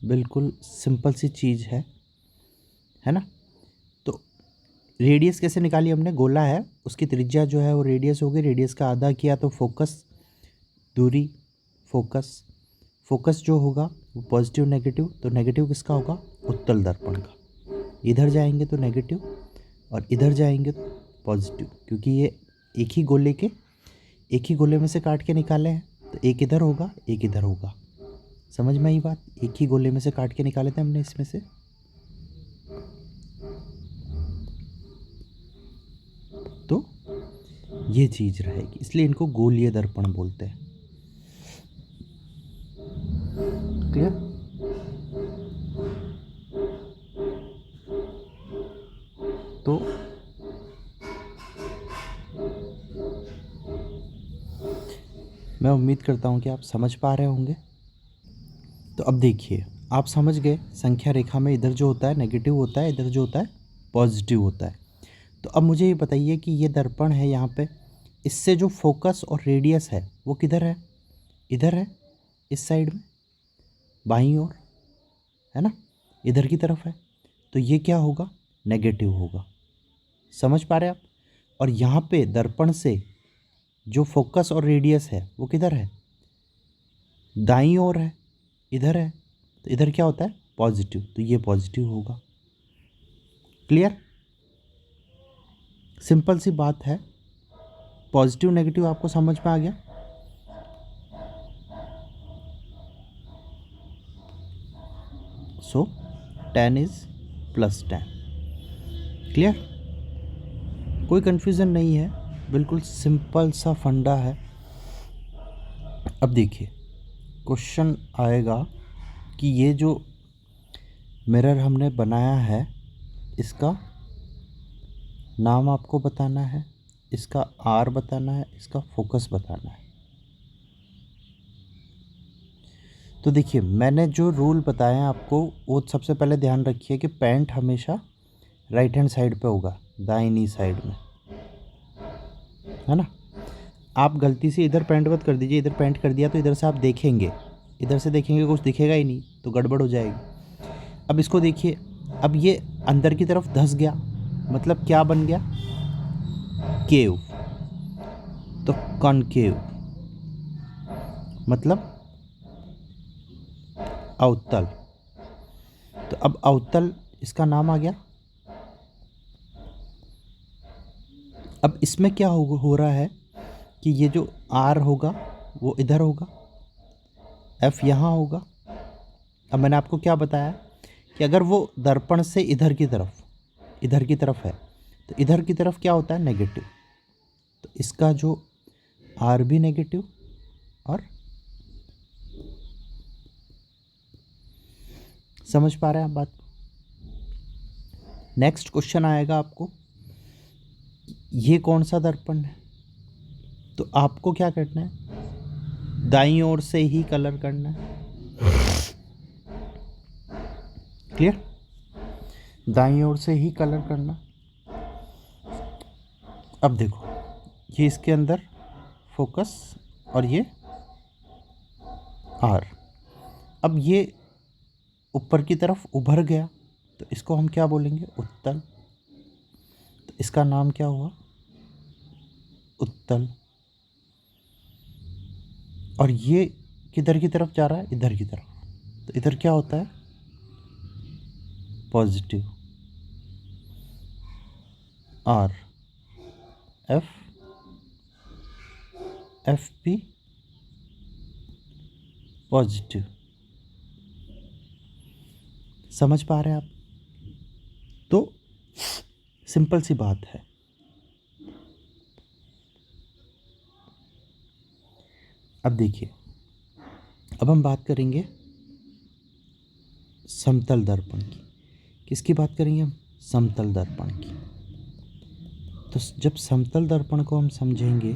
बिल्कुल सिंपल सी चीज़ है ना? तो रेडियस कैसे निकाली हमने? गोला है, उसकी त्रिज्या जो है वो रेडियस हो गई, रेडियस का आधा किया तो फोकस, दूरी, फोकस जो होगा वो पॉजिटिव नेगेटिव, तो नेगेटिव किसका होगा? उत्तल दर्पण का। इधर जाएंगे तो नेगेटिव और इधर जाएंगे तो पॉजिटिव, क्योंकि ये एक ही गोले में से काट के निकाले हैं, तो एक इधर होगा एक इधर होगा। समझ में आई बात? एक ही गोले में से काट के निकाले थे हमने इसमें से। तो ये चीज़ रहेगी, इसलिए इनको गोलीय दर्पण बोलते हैं। क्लियर? तो मैं उम्मीद करता हूँ कि आप समझ पा रहे होंगे। तो अब देखिए, आप समझ गए संख्या रेखा में इधर जो होता है नेगेटिव होता है, इधर जो होता है पॉजिटिव होता है। तो अब मुझे ये बताइए कि ये दर्पण है यहाँ पे, इससे जो फोकस और रेडियस है वो किधर है? इधर है, इस साइड में, बाईं ओर, है ना, इधर की तरफ है। तो ये क्या होगा? नेगेटिव होगा। समझ पा रहे आप? और यहाँ पे दर्पण से जो फोकस और रेडियस है वो किधर है? दाईं ओर है, इधर है। तो इधर क्या होता है? पॉजिटिव, तो ये पॉजिटिव होगा। क्लियर? सिंपल सी बात है। पॉजिटिव नेगेटिव आपको समझ में आ गया? सो 10 इज +10। क्लियर? कोई कन्फ्यूज़न नहीं है, बिल्कुल सिंपल सा फंडा है। अब देखिए क्वेश्चन आएगा कि ये जो मिरर हमने बनाया है इसका नाम आपको बताना है, इसका आर बताना है, इसका फोकस बताना है। तो देखिए मैंने जो रूल बताए हैं आपको वो सबसे पहले ध्यान रखिए कि पेंट हमेशा राइट हैंड साइड पे होगा, दाहिनी साइड में, है ना। आप गलती से इधर पेंट मत कर दीजिए, इधर पेंट कर दिया तो इधर से आप देखेंगे, इधर से देखेंगे कुछ दिखेगा ही नहीं, तो गड़बड़ हो जाएगी। अब इसको देखिए, अब ये अंदर की तरफ धंस गया, मतलब क्या बन गया, केव। तो कॉनकेव मतलब अवतल। तो अब अवतल इसका नाम आ गया। अब इसमें क्या हो रहा है कि ये जो आर होगा वो इधर होगा, एफ यहाँ होगा। अब मैंने आपको क्या बताया कि अगर वो दर्पण से इधर की तरफ है तो इधर की तरफ क्या होता है, नेगेटिव। तो इसका जो आर भी नेगेटिव, और समझ पा रहे हैं आप बात। नेक्स्ट क्वेश्चन आएगा आपको, ये कौन सा दर्पण है, तो आपको क्या करना है, दाईं ओर से ही कलर करना है। क्लियर, दाईं ओर से ही कलर करना। अब देखो ये इसके अंदर फोकस और ये आर। अब ये ऊपर की तरफ उभर गया तो इसको हम क्या बोलेंगे, उत्तल। तो इसका नाम क्या हुआ, उत्तल। और ये किधर की तरफ जा रहा है, इधर की तरफ, तो इधर क्या होता है, positive. R F F P positive. समझ पा रहे हैं आप। तो सिंपल सी बात है। अब देखिए, अब हम बात करेंगे समतल दर्पण की। किसकी बात करेंगे हम, समतल दर्पण की। तो जब समतल दर्पण को हम समझेंगे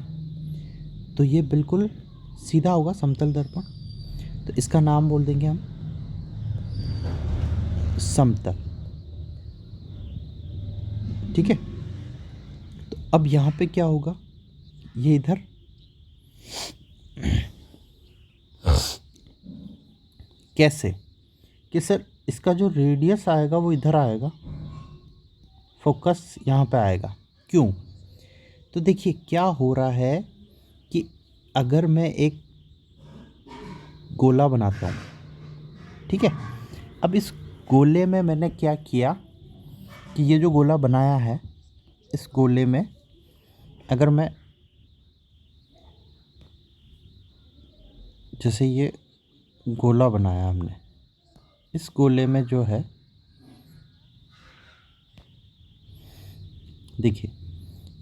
तो ये बिल्कुल सीधा होगा समतल दर्पण। तो इसका नाम बोल देंगे हम समतल। ठीक है। तो अब यहाँ पे क्या होगा, ये इधर कैसे कि सर इसका जो रेडियस आएगा वो इधर आएगा, फोकस यहाँ पे आएगा। क्यों, तो देखिए क्या हो रहा है कि अगर मैं एक गोला बनाता हूँ, ठीक है। अब इस गोले में मैंने क्या किया कि ये जो गोला बनाया है, इस गोले में अगर मैं, जैसे ये गोला बनाया हमने, इस गोले में जो है, देखिए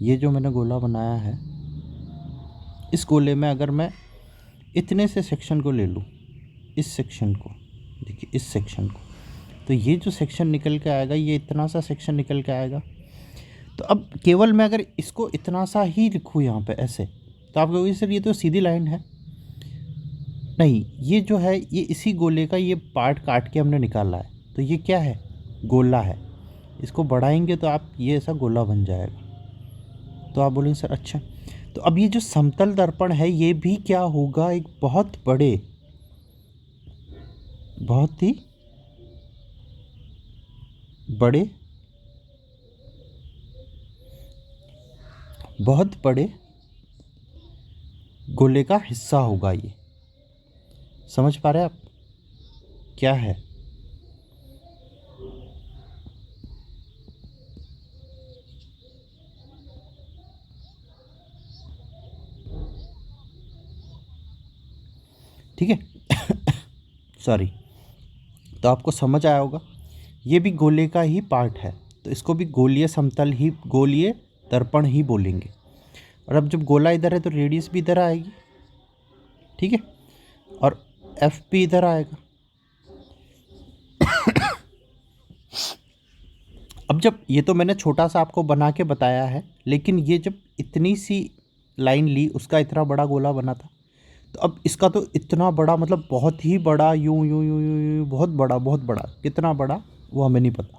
ये जो मैंने गोला बनाया है, इस गोले में अगर मैं इतने से सेक्शन को ले लूँ, इस सेक्शन को, देखिए इस सेक्शन को, तो ये जो सेक्शन निकल के आएगा, ये इतना सा सेक्शन निकल के आएगा। तो अब केवल मैं अगर इसको इतना सा ही लिखूँ यहाँ पे ऐसे, तो आप कहोगे सर ये तो सीधी लाइन है। नहीं, ये जो है ये इसी गोले का ये पार्ट काट के हमने निकाला है, तो ये क्या है, गोला है। इसको बढ़ाएंगे तो आप ये ऐसा गोला बन जाएगा। तो आप बोलेंगे सर अच्छा। तो अब ये जो समतल दर्पण है ये भी क्या होगा, एक बहुत बड़े, बहुत ही बड़े, बहुत बड़े गोले का हिस्सा होगा ये। समझ पा रहे हैं आप क्या है। ठीक है सॉरी। तो आपको समझ आया होगा, ये भी गोले का ही पार्ट है, तो इसको भी गोलीय समतल ही, गोलीय दर्पण ही बोलेंगे। और अब जब गोला इधर है तो रेडियस भी इधर आएगी। ठीक है। और एफ पी इधर आएगा। अब जब ये तो मैंने छोटा सा आपको बना के बताया है, लेकिन ये जब इतनी सी लाइन ली, उसका इतना बड़ा गोला बना था, तो अब इसका तो इतना बड़ा, मतलब बहुत ही बड़ा, यूं यूं यूं यूं यूं, बहुत बड़ा, बहुत बड़ा, कितना बड़ा वो हमें नहीं पता,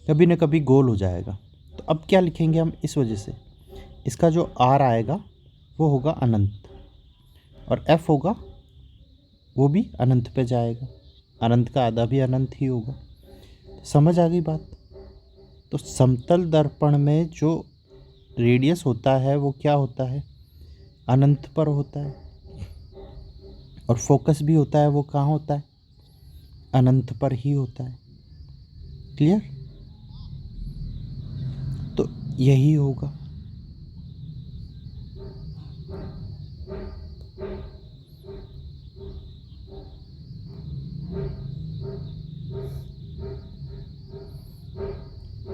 कभी न कभी गोल हो जाएगा। तो अब क्या लिखेंगे हम, इस वजह से इसका जो आर आएगा वो होगा अनंत, और एफ होगा वो भी अनंत पे जाएगा, अनंत का आधा भी अनंत ही होगा। समझ आ गई बात? तो समतल दर्पण में जो रेडियस होता है वो क्या होता है, अनंत पर होता है, और फोकस भी होता है वो कहाँ होता है, अनंत पर ही होता है। क्लियर? तो यही होगा।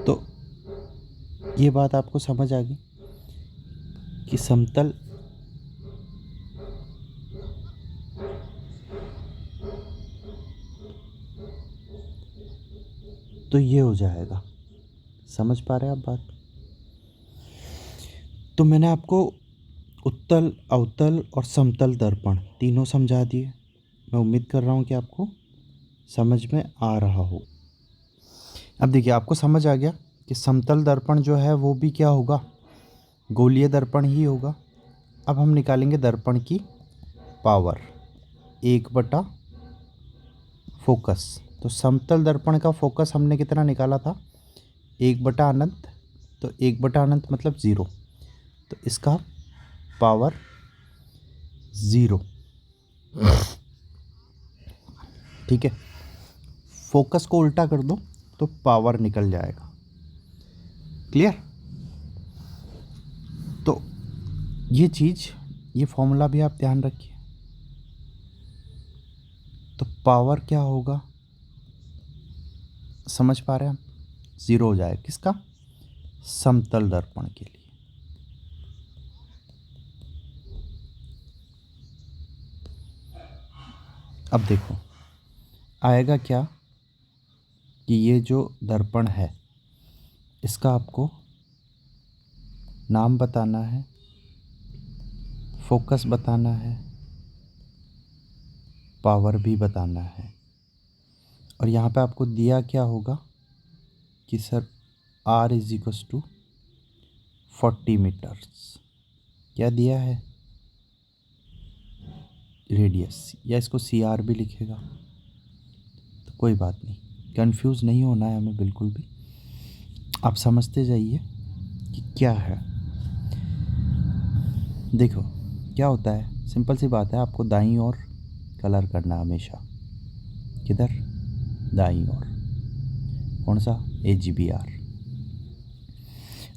तो ये बात आपको समझ आ गई कि समतल तो ये हो जाएगा। समझ पा रहे हैं आप बात? तो मैंने आपको उत्तल, अवतल और समतल दर्पण तीनों समझा दिए। मैं उम्मीद कर रहा हूँ कि आपको समझ में आ रहा हो। अब देखिए, आपको समझ आ गया कि समतल दर्पण जो है वो भी क्या होगा, गोलीय दर्पण ही होगा। अब हम निकालेंगे दर्पण की पावर, 1/, फोकस। तो समतल दर्पण का फोकस हमने कितना निकाला था, 1/, अनंत। तो 1/, अनंत मतलब 0, तो इसका पावर 0। ठीक है, फोकस को उल्टा कर दो तो पावर निकल जाएगा। क्लियर? तो ये चीज़, ये फॉर्मूला भी आप ध्यान रखिए। तो पावर क्या होगा, समझ पा रहे हैं हम? 0 हो जाएगा किसका, समतल दर्पण के लिए। अब देखो आएगा क्या कि ये जो दर्पण है इसका आपको नाम बताना है, फोकस बताना है, पावर भी बताना है। और यहाँ पे आपको दिया क्या होगा कि सर R = 40 मीटर्स। क्या दिया है, रेडियस, या इसको CR भी लिखेगा, तो कोई बात नहीं, कंफ्यूज नहीं होना है हमें बिल्कुल भी। आप समझते जाइए कि क्या है। देखो क्या होता है, सिंपल सी बात है, आपको दाईं ओर कलर करना हमेशा। किधर, दाईं ओर। कौन सा, AGBR।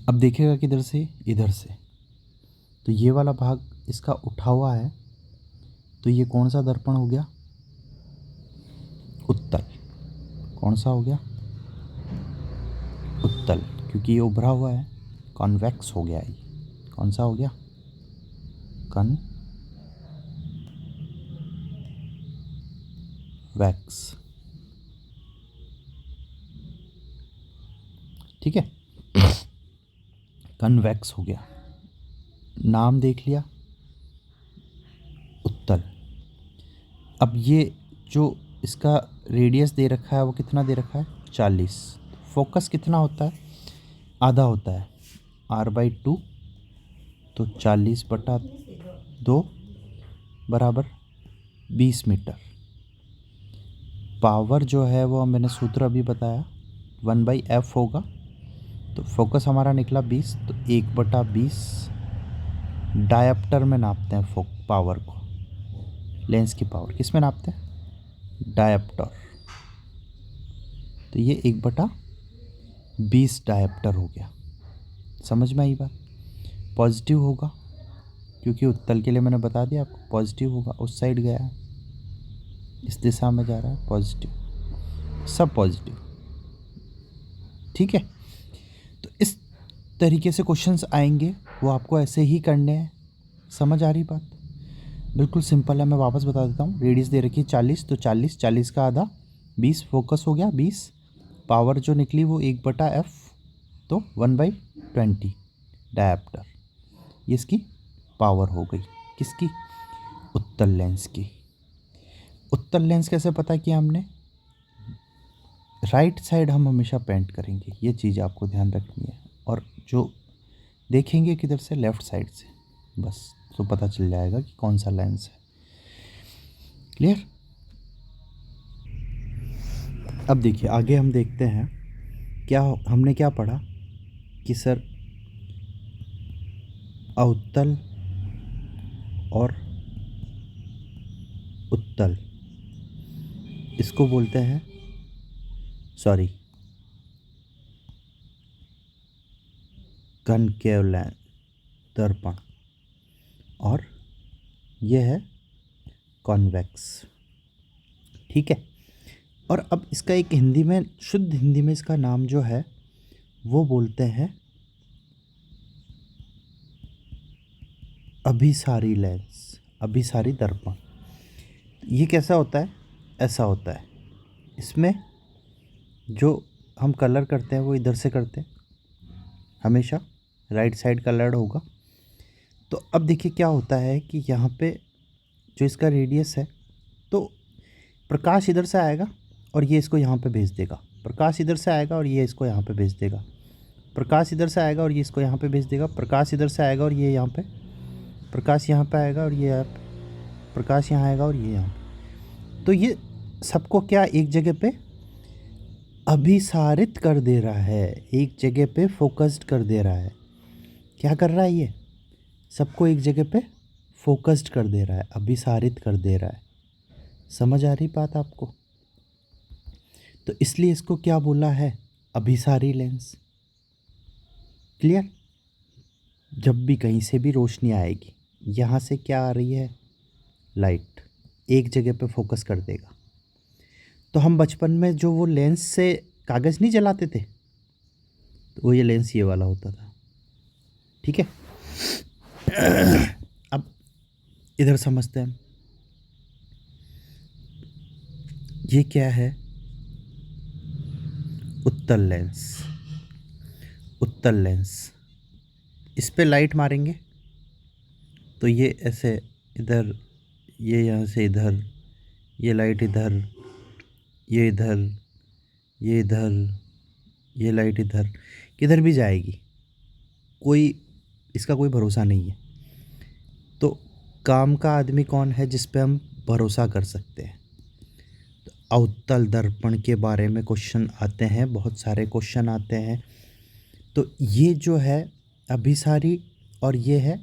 अब देखेगा किधर से, इधर से। तो ये वाला भाग इसका उठा हुआ है, तो ये कौन सा दर्पण हो गया, उत्तल। कौन सा हो गया, उत्तल, क्योंकि ये उभरा हुआ है, कॉन्वेक्स हो गया ये। कौन सा हो गया, कन्वेक्स। ठीक है, कन्वेक्स हो गया, नाम देख लिया, उत्तल। अब ये जो इसका रेडियस दे रखा है वो कितना दे रखा है, 40। फोकस कितना होता है, आधा होता है, R/2, तो 40/2 बराबर 20 मीटर। पावर जो है वो मैंने सूत्र अभी बताया, 1/f होगा। तो फोकस हमारा निकला 20, तो 1/20 डायप्टर में नापते हैं पावर को। लेंस की पावर किस में नापते हैं, डायप्टर। तो ये 1/20 डायप्टर हो गया। समझ में आई बात? पॉजिटिव होगा क्योंकि उत्तल के लिए मैंने बता दिया आपको, पॉजिटिव होगा, उस साइड गया है, इस दिशा में जा रहा है, पॉजिटिव, सब पॉजिटिव। ठीक है, तो इस तरीके से क्वेश्चंस आएंगे, वो आपको ऐसे ही करने हैं। समझ आ रही बात? बिल्कुल सिंपल है, मैं वापस बता देता हूँ। रेडियस दे रखी है 40, तो 40 का आधा 20, फोकस हो गया 20, पावर जो निकली वो 1/f, तो 1/20 डायप्टर। ये इसकी पावर हो गई, किसकी? उत्तल लेंस की। उत्तल लेंस कैसे पता किया हमने? राइट साइड हम हमेशा पेंट करेंगे, ये चीज़ आपको ध्यान रखनी है, और जो देखेंगे किधर से? लेफ़्ट साइड से, बस तो पता चल जाएगा कि कौन सा लेंस है। क्लियर? अब देखिए आगे हम देखते हैं क्या हमने क्या पढ़ा कि सर अवतल और उत्तल, इसको बोलते हैं, सॉरी, कनकेव लेंस दर्पण, और ये है कॉन्वेक्स। ठीक है। और अब इसका एक हिंदी में, शुद्ध हिंदी में इसका नाम जो है वो बोलते हैं अभिसारी लेंस, अभिसारी दर्पण। ये कैसा होता है? ऐसा होता है, इसमें जो हम कलर करते हैं वो इधर से करते हैं, हमेशा राइट साइड कलर्ड होगा। तो अब देखिए क्या होता है कि यहाँ पे जो इसका रेडियस है, तो प्रकाश इधर से आएगा और ये इसको यहाँ पे भेज देगा, प्रकाश इधर से आएगा और ये इसको यहाँ पे भेज देगा, प्रकाश इधर से आएगा और ये इसको यहाँ पे भेज देगा, प्रकाश इधर से आएगा और ये यहाँ पे, प्रकाश यहाँ पे आएगा और ये यहाँ पे, प्रकाश यहाँ आएगा और ये यहाँ पे। तो ये सबको क्या एक जगह पे अभिसारित कर दे रहा है, एक जगह पे फोकस्ड कर दे रहा है। क्या कर रहा है ये? सबको एक जगह पे फोकस्ड कर दे रहा है, अभिसारित कर दे रहा है। समझ आ रही बात आपको? तो इसलिए इसको क्या बोला है? अभिसारी लेंस। क्लियर? जब भी कहीं से भी रोशनी आएगी, यहाँ से क्या आ रही है? लाइट, एक जगह पे फोकस कर देगा। तो हम बचपन में जो वो लेंस से कागज़ नहीं जलाते थे, तो वो ये लेंस ये वाला होता था। ठीक है। अब इधर समझते हैं, ये क्या है? उत्तल लेंस। उत्तल लेंस, इस पे लाइट मारेंगे तो ये ऐसे इधर, ये यहाँ से इधर, ये लाइट इधर, ये इधर, ये इधर, ये लाइट इधर, किधर भी जाएगी, कोई इसका कोई भरोसा नहीं है। तो काम का आदमी कौन है जिस पे हम भरोसा कर सकते हैं? तो अवतल दर्पण के बारे में क्वेश्चन आते हैं, बहुत सारे क्वेश्चन आते हैं। तो ये जो है अभिसारी और ये है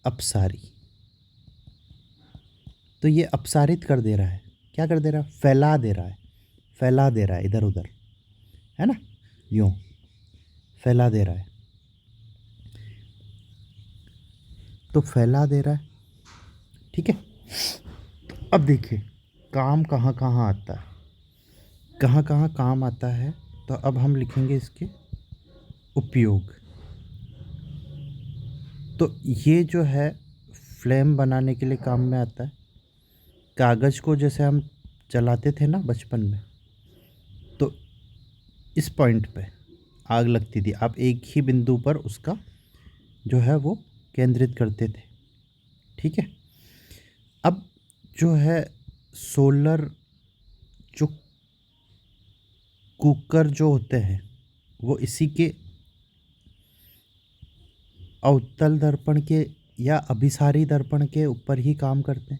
अपसारी। तो ये अपसारित कर दे रहा है, क्या कर दे रहा है? फैला दे रहा है, फैला दे रहा है इधर उधर, है ना, यूँ फैला दे रहा है। तो फैला दे रहा है, ठीक है। अब देखिए काम कहाँ कहाँ आता है, कहाँ कहाँ काम आता है। तो अब हम लिखेंगे इसके उपयोग। तो ये जो है फ्लेम बनाने के लिए काम में आता है। कागज़ को जैसे हम जलाते थे ना बचपन में, तो इस पॉइंट पे आग लगती थी, आप एक ही बिंदु पर उसका जो है वो केंद्रित करते थे। ठीक है। अब जो है सोलर जो कुकर जो होते हैं वो इसी के अवतल दर्पण के या अभिसारी दर्पण के ऊपर ही काम करते हैं।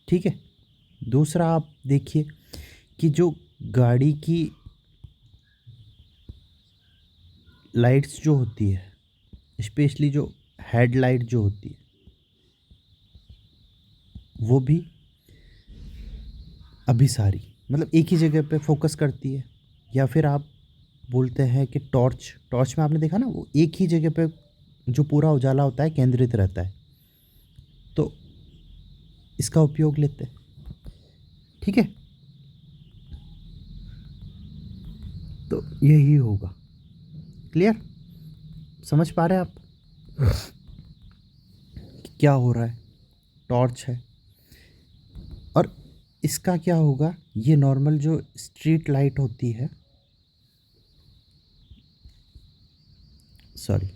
ठीक है। दूसरा आप देखिए कि जो गाड़ी की लाइट्स जो होती है, स्पेशली जो हेडलाइट जो होती है, वो भी अभिसारी, मतलब एक ही जगह पे फोकस करती है। या फिर आप बोलते हैं कि टॉर्च, टॉर्च में आपने देखा ना, वो एक ही जगह पे जो पूरा उजाला होता है केंद्रित रहता है। तो इसका उपयोग लेते हैं। ठीक है। तो यही होगा। क्लियर? समझ पा रहे हैं आप कि क्या हो रहा है, टॉर्च है, और इसका क्या होगा, ये नॉर्मल जो स्ट्रीट लाइट होती है, सॉरी,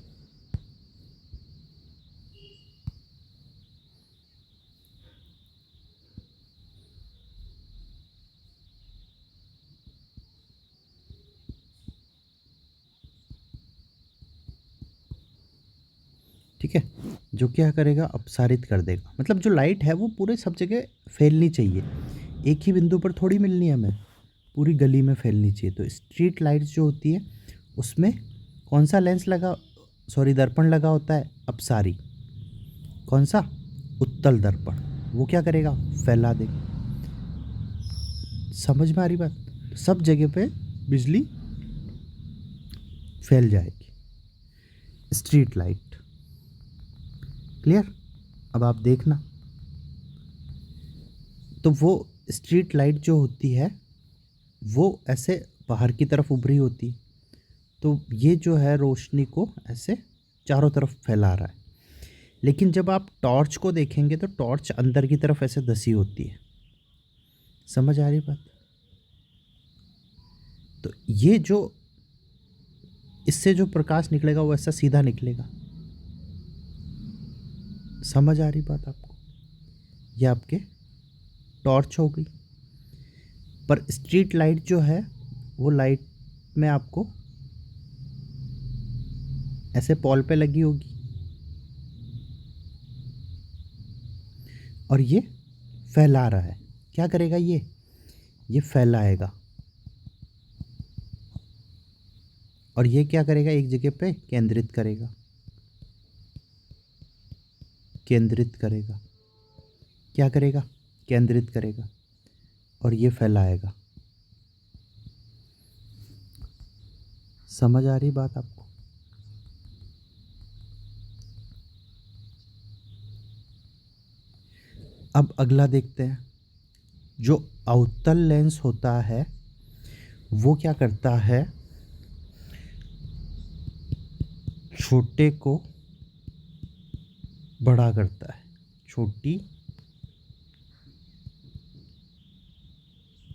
ठीक है, जो क्या करेगा, अपसारित कर देगा। मतलब जो लाइट है वो पूरे सब जगह फैलनी चाहिए, एक ही बिंदु पर थोड़ी मिलनी है हमें, पूरी गली में फैलनी चाहिए। तो स्ट्रीट लाइट्स जो होती है उसमें कौन सा लेंस लगा, सॉरी दर्पण लगा होता है, अपसारी। कौन सा, उत्तल दर्पण। वो क्या करेगा, फैला देगा। समझ में आ रही बात, सब जगह पे बिजली फैल जाएगी, स्ट्रीट लाइट। क्लियर, अब आप देखना, तो वो स्ट्रीट लाइट जो होती है वो ऐसे बाहर की तरफ उभरी होती, तो ये जो है रोशनी को ऐसे चारों तरफ फैला रहा है। लेकिन जब आप टॉर्च को देखेंगे तो टॉर्च अंदर की तरफ ऐसे धसी होती है। समझ आ रही बात, तो ये जो इससे जो प्रकाश निकलेगा वो ऐसा सीधा निकलेगा। समझ आ रही बात आपको, ये आपके टॉर्च हो गई। पर स्ट्रीट लाइट जो है वो लाइट में आपको ऐसे पॉल पे लगी होगी, और ये फैला रहा है। क्या करेगा ये फैलाएगा, और ये क्या करेगा, एक जगह पे केंद्रित करेगा, केंद्रित करेगा। क्या करेगा, केंद्रित करेगा, और ये फैलाएगा। समझ आ रही बात आपको, अब अगला देखते हैं। जो अवतल लेंस होता है वो क्या करता है, छोटे को बड़ा करता है, छोटी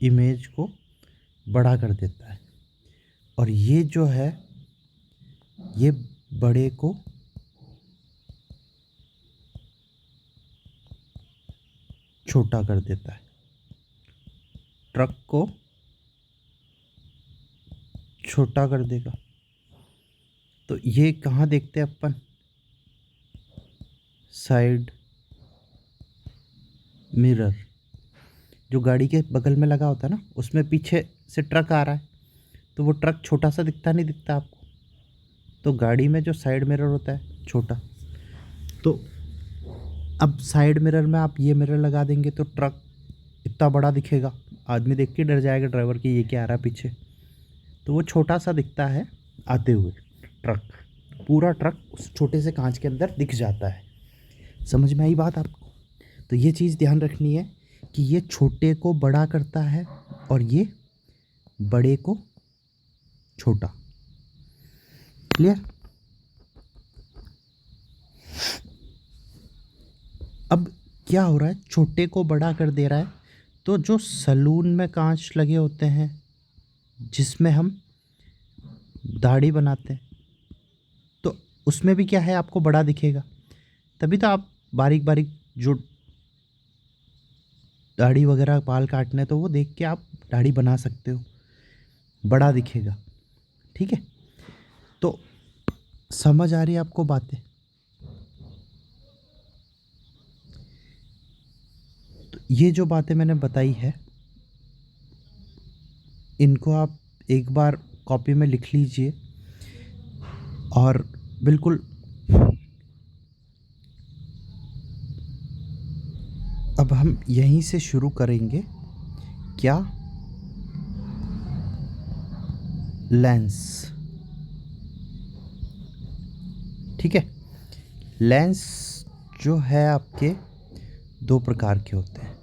इमेज को बड़ा कर देता है, और ये जो है ये बड़े को छोटा कर देता है, ट्रक को छोटा कर देगा। तो ये कहाँ देखते हैं अपन, साइड मिरर, जो गाड़ी के बगल में लगा होता है ना, उसमें पीछे से ट्रक आ रहा है तो वो ट्रक छोटा सा दिखता नहीं दिखता आपको, तो गाड़ी में जो साइड मिरर होता है छोटा, तो अब साइड मिरर में आप ये मिरर लगा देंगे तो ट्रक इतना बड़ा दिखेगा, आदमी देख के डर जाएगा ड्राइवर कि ये क्या आ रहा है पीछे, तो वो छोटा सा दिखता है आते हुए ट्रक, पूरा ट्रक उस छोटे से कांच के अंदर दिख जाता है। समझ में आई बात आपको, तो ये चीज़ ध्यान रखनी है कि ये छोटे को बड़ा करता है और ये बड़े को छोटा। क्लियर, अब क्या हो रहा है, छोटे को बड़ा कर दे रहा है, तो जो सलून में कांच लगे होते हैं जिसमें हम दाढ़ी बनाते हैं, तो उसमें भी क्या है, आपको बड़ा दिखेगा, तभी तो आप बारीक बारीक जो दाढ़ी वगैरह बाल काटने, तो वो देख के आप दाढ़ी बना सकते हो, बड़ा दिखेगा। ठीक है, तो समझ आ रही है आपको बातें, तो ये जो बातें मैंने बताई है इनको आप एक बार कॉपी में लिख लीजिए, और बिल्कुल अब हम यहीं से शुरू करेंगे। क्या, लेंस। ठीक है, लेंस जो है आपके दो प्रकार के होते हैं।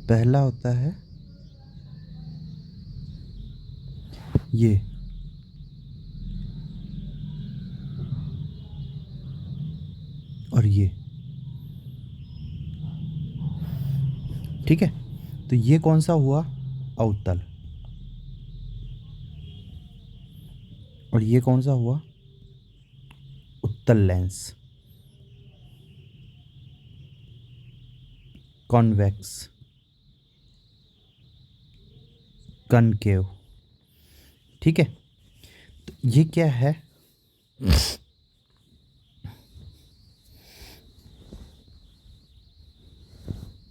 पहला होता है ये, और ये, ठीक है। तो ये कौन सा हुआ, अवतल, और ये कौन सा हुआ, उत्तल लेंस, कॉन्वेक्स, कनकेव, ठीक है। तो ये क्या है,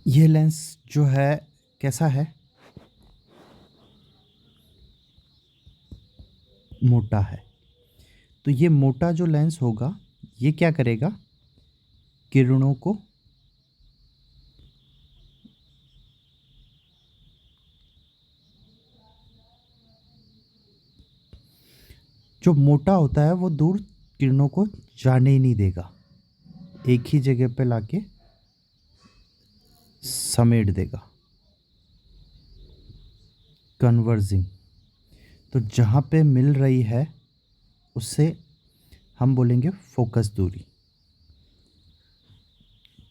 ये लेंस जो है कैसा है, मोटा है। तो ये मोटा जो लेंस होगा ये क्या करेगा, किरणों को जो मोटा होता है वो दूर किरणों को जाने ही नहीं देगा, एक ही जगह पे लाके समेट देगा, कन्वर्जिंग। तो जहाँ पे मिल रही है उससे हम बोलेंगे फोकस दूरी,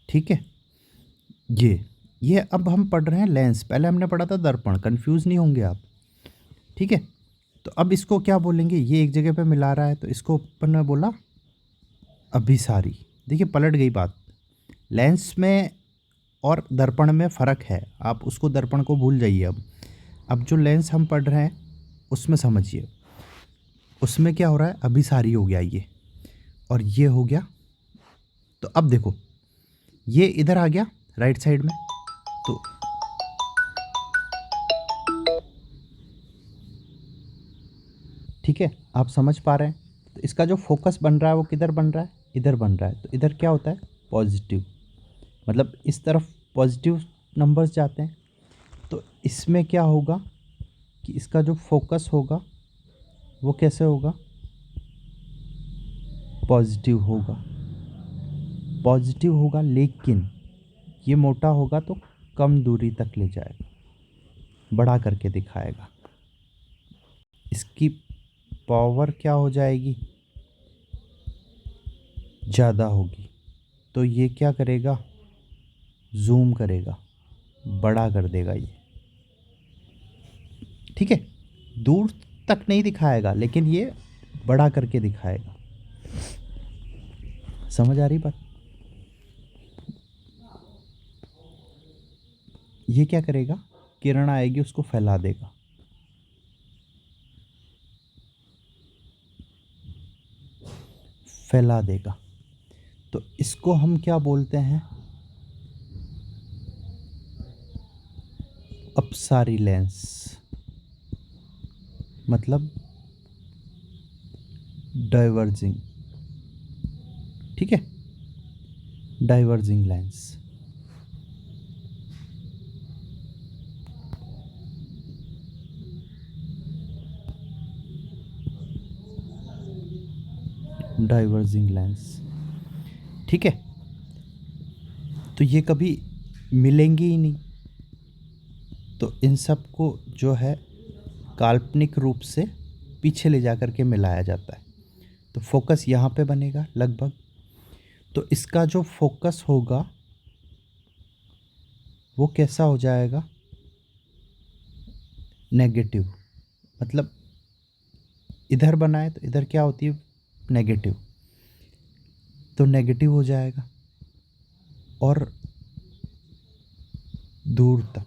ठीक है। ये अब हम पढ़ रहे हैं लेंस, पहले हमने पढ़ा था दर्पण, कंफ्यूज नहीं होंगे आप, ठीक है। तो अब इसको क्या बोलेंगे, ये एक जगह पे मिला रहा है तो इसको अपन ने बोला अभिसारी। देखिए पलट गई बात, लेंस में और दर्पण में फ़र्क है, आप उसको दर्पण को भूल जाइए। अब जो लेंस हम पढ़ रहे हैं उसमें समझिए, उसमें क्या हो रहा है, अभिसारी हो गया ये, और ये हो गया। तो अब देखो ये इधर आ गया राइट साइड में, तो ठीक है, आप समझ पा रहे हैं। तो इसका जो फोकस बन रहा है वो किधर बन रहा है, इधर बन रहा है। तो इधर क्या होता है, पॉजिटिव, मतलब इस तरफ पॉजिटिव नंबर्स जाते हैं। तो इसमें क्या होगा कि इसका जो फोकस होगा वो कैसे होगा, पॉजिटिव होगा, पॉजिटिव होगा, लेकिन ये मोटा होगा तो कम दूरी तक ले जाएगा, बड़ा करके दिखाएगा। इसकी पावर क्या हो जाएगी, ज़्यादा होगी। तो ये क्या करेगा, जूम करेगा, बड़ा कर देगा ये, ठीक है। दूर तक नहीं दिखाएगा लेकिन ये बड़ा करके दिखाएगा। समझ आ रही बात, ये क्या करेगा, किरण आएगी उसको फैला देगा, फैला देगा। तो इसको हम क्या बोलते हैं, अपसारी लेंस, मतलब डाइवर्जिंग, ठीक है, डाइवर्जिंग लेंस। डाइवर्जिंग लेंस, ठीक है। तो ये कभी मिलेंगे ही नहीं, तो इन सब को जो है काल्पनिक रूप से पीछे ले जा कर के मिलाया जाता है। तो फोकस यहाँ पे बनेगा लगभग, तो इसका जो फोकस होगा वो कैसा हो जाएगा, नेगेटिव, मतलब इधर बनाए तो इधर क्या होती है, नेगेटिव, तो नेगेटिव हो जाएगा। और दूर तक,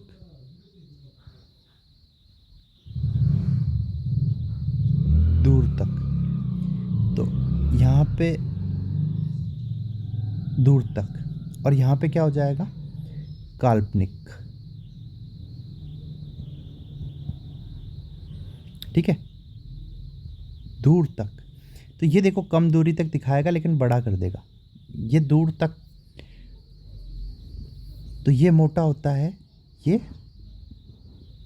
दूर तक, तो यहाँ पे दूर तक, और यहाँ पे क्या हो जाएगा, काल्पनिक, ठीक है, दूर तक। तो ये देखो कम दूरी तक दिखाएगा लेकिन बड़ा कर देगा, ये दूर तक। तो ये मोटा होता है, ये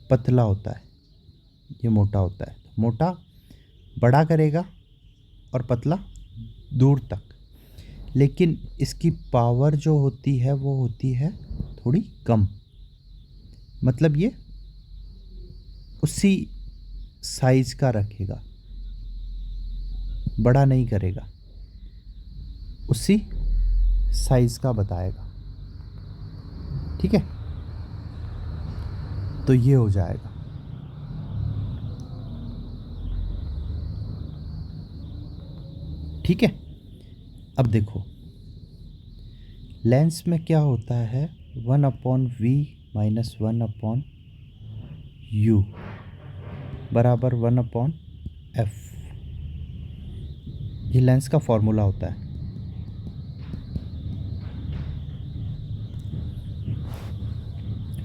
पतला होता है, ये मोटा होता है, मोटा बड़ा करेगा और पतला दूर तक। लेकिन इसकी पावर जो होती है वो होती है थोड़ी कम, मतलब ये उसी साइज का रखेगा, बड़ा नहीं करेगा, उसी साइज का बताएगा। ठीक है, तो ये हो जाएगा। ठीक है, अब देखो लेंस में क्या होता है, 1/v माइनस 1/u बराबर 1/f। ये लेंस का फॉर्मूला होता है।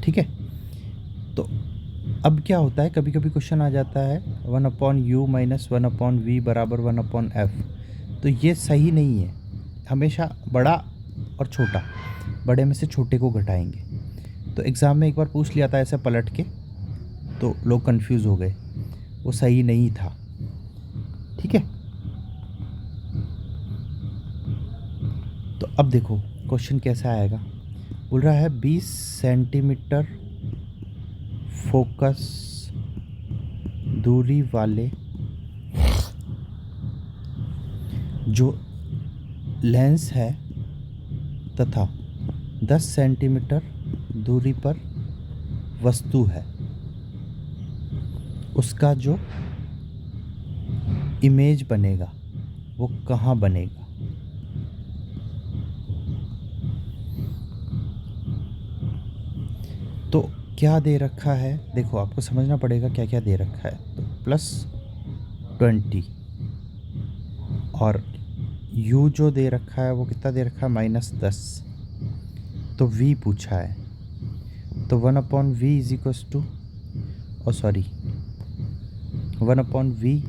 ठीक है, तो अब क्या होता है, कभी कभी क्वेश्चन आ जाता है 1/u माइनस 1/v बराबर 1/f। तो ये सही नहीं है, हमेशा बड़ा और छोटा, बड़े में से छोटे को घटाएंगे। तो एग्ज़ाम में एक बार पूछ लिया था ऐसे पलट के, तो लोग कंफ्यूज हो गए, वो सही नहीं था। ठीक है, तो अब देखो क्वेश्चन कैसा आएगा। बोल रहा है 20 सेंटीमीटर फोकस दूरी वाले जो लेंस है तथा 10 सेंटीमीटर दूरी पर वस्तु है, उसका जो इमेज बनेगा वो कहाँ बनेगा। तो क्या दे रखा है, देखो आपको समझना पड़ेगा क्या क्या दे रखा है। तो +20 और u जो दे रखा है वो कितना दे रखा है, -10। तो v पूछा है, तो 1/v is equals to 1/v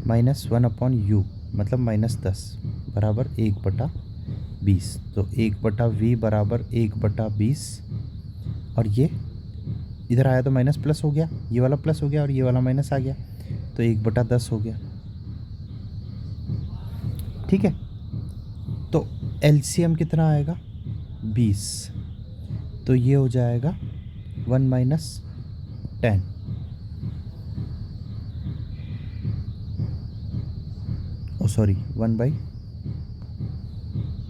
minus 1/u मतलब -10 बराबर 1/20। तो 1/v बराबर 1/20, और ये इधर आया तो माइनस प्लस हो गया, ये वाला प्लस हो गया और ये वाला माइनस आ गया, तो 1/10 हो गया। ठीक है, तो एलसीएम कितना आएगा, 20। तो ये हो जाएगा 1 - 10। ओ सॉरी 1 बाई,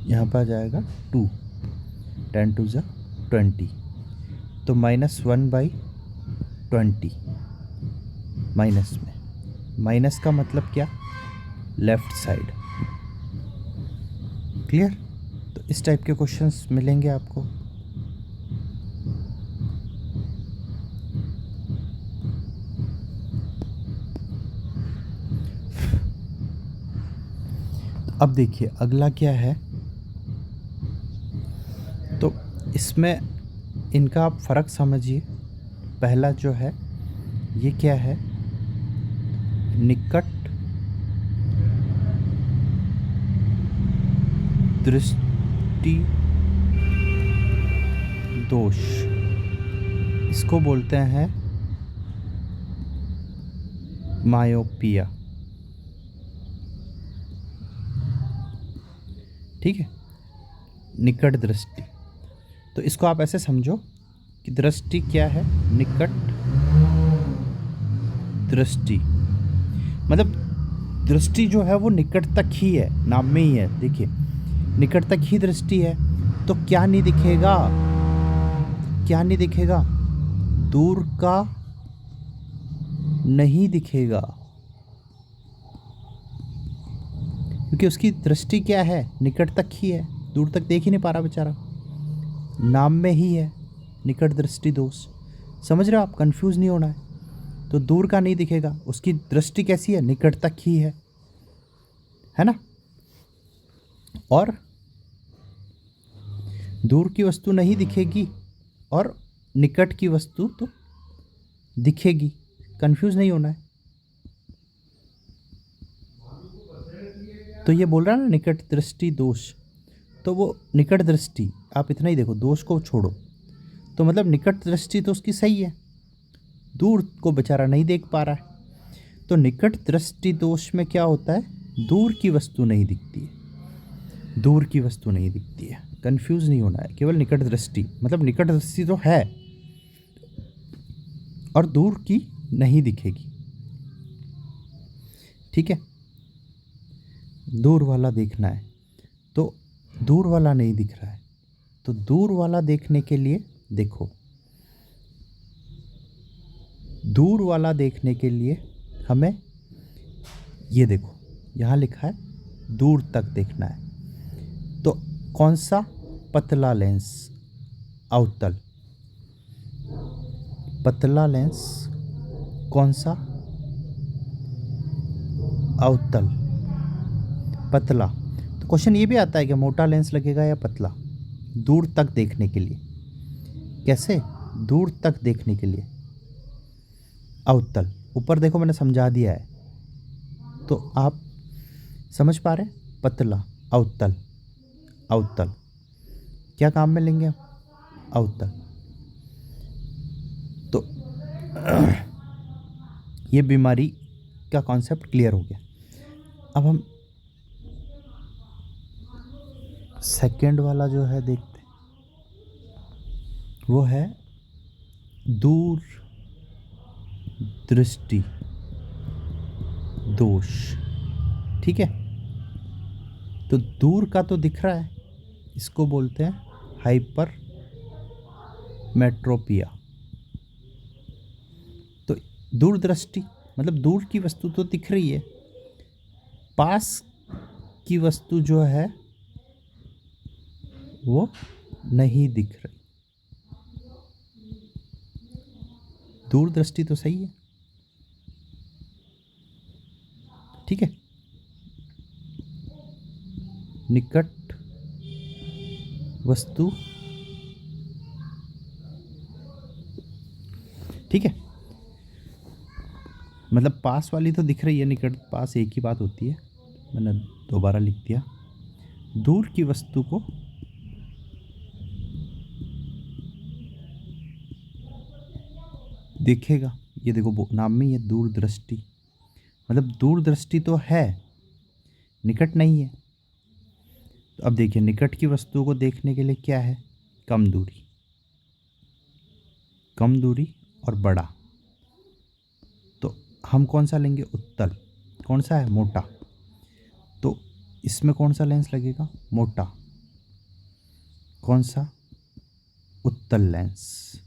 यहाँ पर आ जाएगा 2, 10 2 = 20। तो -1/20 माइनस में, माइनस का मतलब क्या, लेफ्ट साइड। क्लियर। तो इस टाइप के क्वेश्चंस मिलेंगे आपको। अब देखिए अगला क्या है, तो इसमें इनका आप फ़र्क समझिए। पहला जो है ये क्या है, निकट दृष्टि दोष, इसको बोलते हैं मायोपिया। ठीक है, निकट दृष्टि। तो इसको आप ऐसे समझो कि दृष्टि क्या है, निकट दृष्टि, मतलब दृष्टि जो है वो निकट तक ही है, नाम में ही है। देखिए निकट तक ही दृष्टि है, तो क्या नहीं दिखेगा, क्या नहीं दिखेगा, दूर का नहीं दिखेगा, क्योंकि उसकी दृष्टि क्या है, निकट तक ही है, दूर तक देख ही नहीं पा रहा बेचारा, नाम में ही है निकट दृष्टि दोष। समझ रहे हो आप, कंफ्यूज नहीं होना है। तो दूर का नहीं दिखेगा, उसकी दृष्टि कैसी है, निकट तक ही है ना। और दूर की वस्तु नहीं दिखेगी और निकट की वस्तु तो दिखेगी, कंफ्यूज नहीं होना है। तो ये बोल रहा है ना निकट दृष्टि दोष, तो वो निकट दृष्टि आप इतना ही देखो, दोष को छोड़ो। तो मतलब निकट दृष्टि तो उसकी सही है, दूर को बेचारा नहीं देख पा रहा है। तो निकट दृष्टि दोष में क्या होता है, दूर की वस्तु नहीं दिखती है, दूर की वस्तु नहीं दिखती है, कंफ्यूज नहीं होना है। केवल निकट दृष्टि मतलब निकट दृष्टि तो है और दूर की नहीं दिखेगी। ठीक है, दूर वाला देखना है। तो दूर वाला नहीं दिख रहा है। तो दूर वाला देखने के लिए देखो, दूर वाला देखने के लिए हमें ये देखो, यहाँ लिखा है दूर तक देखना है। तो कौन सा पतला लेंस, अवतल, पतला लेंस कौन सा, अवतल, पतला। तो क्वेश्चन ये भी आता है कि मोटा लेंस लगेगा या पतला, दूर तक देखने के लिए। कैसे? दूर तक देखने के लिए अवतल। ऊपर देखो मैंने समझा दिया है, तो आप समझ पा रहे हैं। पतला, अवतल, अवतल क्या काम में लेंगे हम? अवतल। तो ये बीमारी का कॉन्सेप्ट क्लियर हो गया। अब हम सेकंड वाला जो है देखते हैं, वो है दूर दृष्टि दोष। ठीक है, तो दूर का तो दिख रहा है, इसको बोलते हैं हाइपर मेट्रोपिया। तो दूर दृष्टि मतलब दूर की वस्तु तो दिख रही है, पास की वस्तु जो है वो नहीं दिख रही। दूर दृष्टि तो सही है, ठीक है। निकट वस्तु, ठीक है, मतलब पास वाली तो दिख रही है, निकट पास एक ही बात होती है, मैंने दोबारा लिख दिया। दूर की वस्तु को देखेगा, ये देखो नाम में ये दूर दृष्टि, मतलब दूर दृष्टि तो है, निकट नहीं है। तो अब देखिए, निकट की वस्तुओं को देखने के लिए क्या है? कम दूरी, कम दूरी और बड़ा। तो हम कौन सा लेंगे? उत्तल। कौन सा है? मोटा। तो इसमें कौन सा लेंस लगेगा? मोटा। कौन सा? उत्तल लेंस।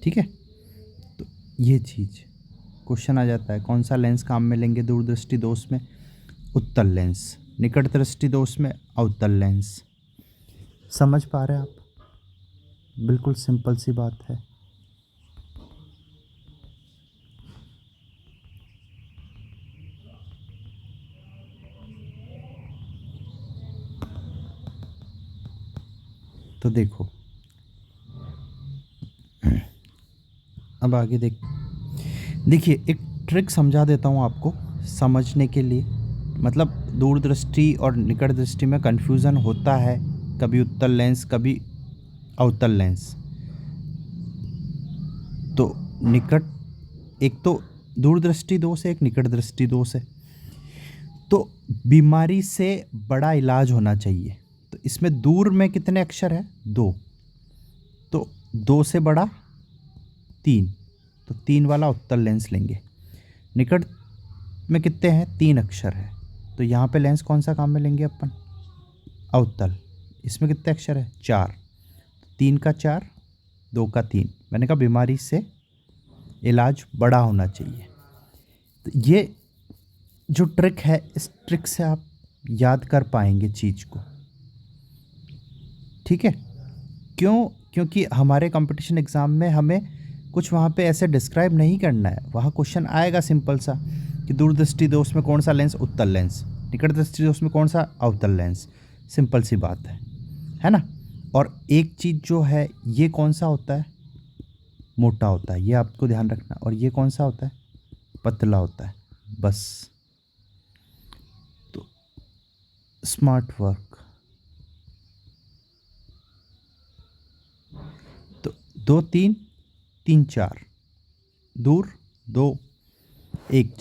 ठीक है, तो ये चीज़ क्वेश्चन आ जाता है, कौन सा लेंस काम में लेंगे दूरदृष्टि दोष में? उत्तल लेंस। निकट दृष्टि दोष में अवतल लेंस। समझ पा रहे हैं आप? बिल्कुल सिंपल सी बात है। तो देखो, अब आगे देखिए एक ट्रिक समझा देता हूँ आपको समझने के लिए। मतलब दूरदृष्टि और निकट दृष्टि में कन्फ्यूज़न होता है, कभी उत्तल लेंस कभी अवतल लेंस। तो निकट, एक तो दूरदृष्टि दोष है, एक निकट दृष्टि दोष है। तो बीमारी से बड़ा इलाज होना चाहिए। तो इसमें दूर में कितने अक्षर है? 2। तो 2 से बड़ा 3, तो 3 वाला उत्तल लेंस लेंगे। निकट में कितने हैं? 3 अक्षर है, तो यहाँ पे लेंस कौन सा काम में लेंगे अपन? अवतल। इसमें कितने अक्षर है? 4, 3 का 4, 2 का 3। मैंने कहा बीमारी से इलाज बड़ा होना चाहिए। तो ये जो ट्रिक है, इस ट्रिक से आप याद कर पाएंगे चीज़ को, ठीक है। क्यों? क्योंकि हमारे कंपटीशन एग्ज़ाम में हमें कुछ वहाँ पे ऐसे डिस्क्राइब नहीं करना है। वहाँ क्वेश्चन आएगा सिंपल सा कि दूरदृष्टि दोष में कौन सा लेंस? उत्तल लेंस। निकट दृष्टि दोष में कौन सा? अवतल लेंस। सिंपल सी बात है ना। और एक चीज़ जो है, ये कौन सा होता है? मोटा होता है, ये आपको ध्यान रखना। और ये कौन सा होता है? पतला होता है। बस, तो स्मार्ट वर्क। तो 2 3 3 4, दूर 2, एक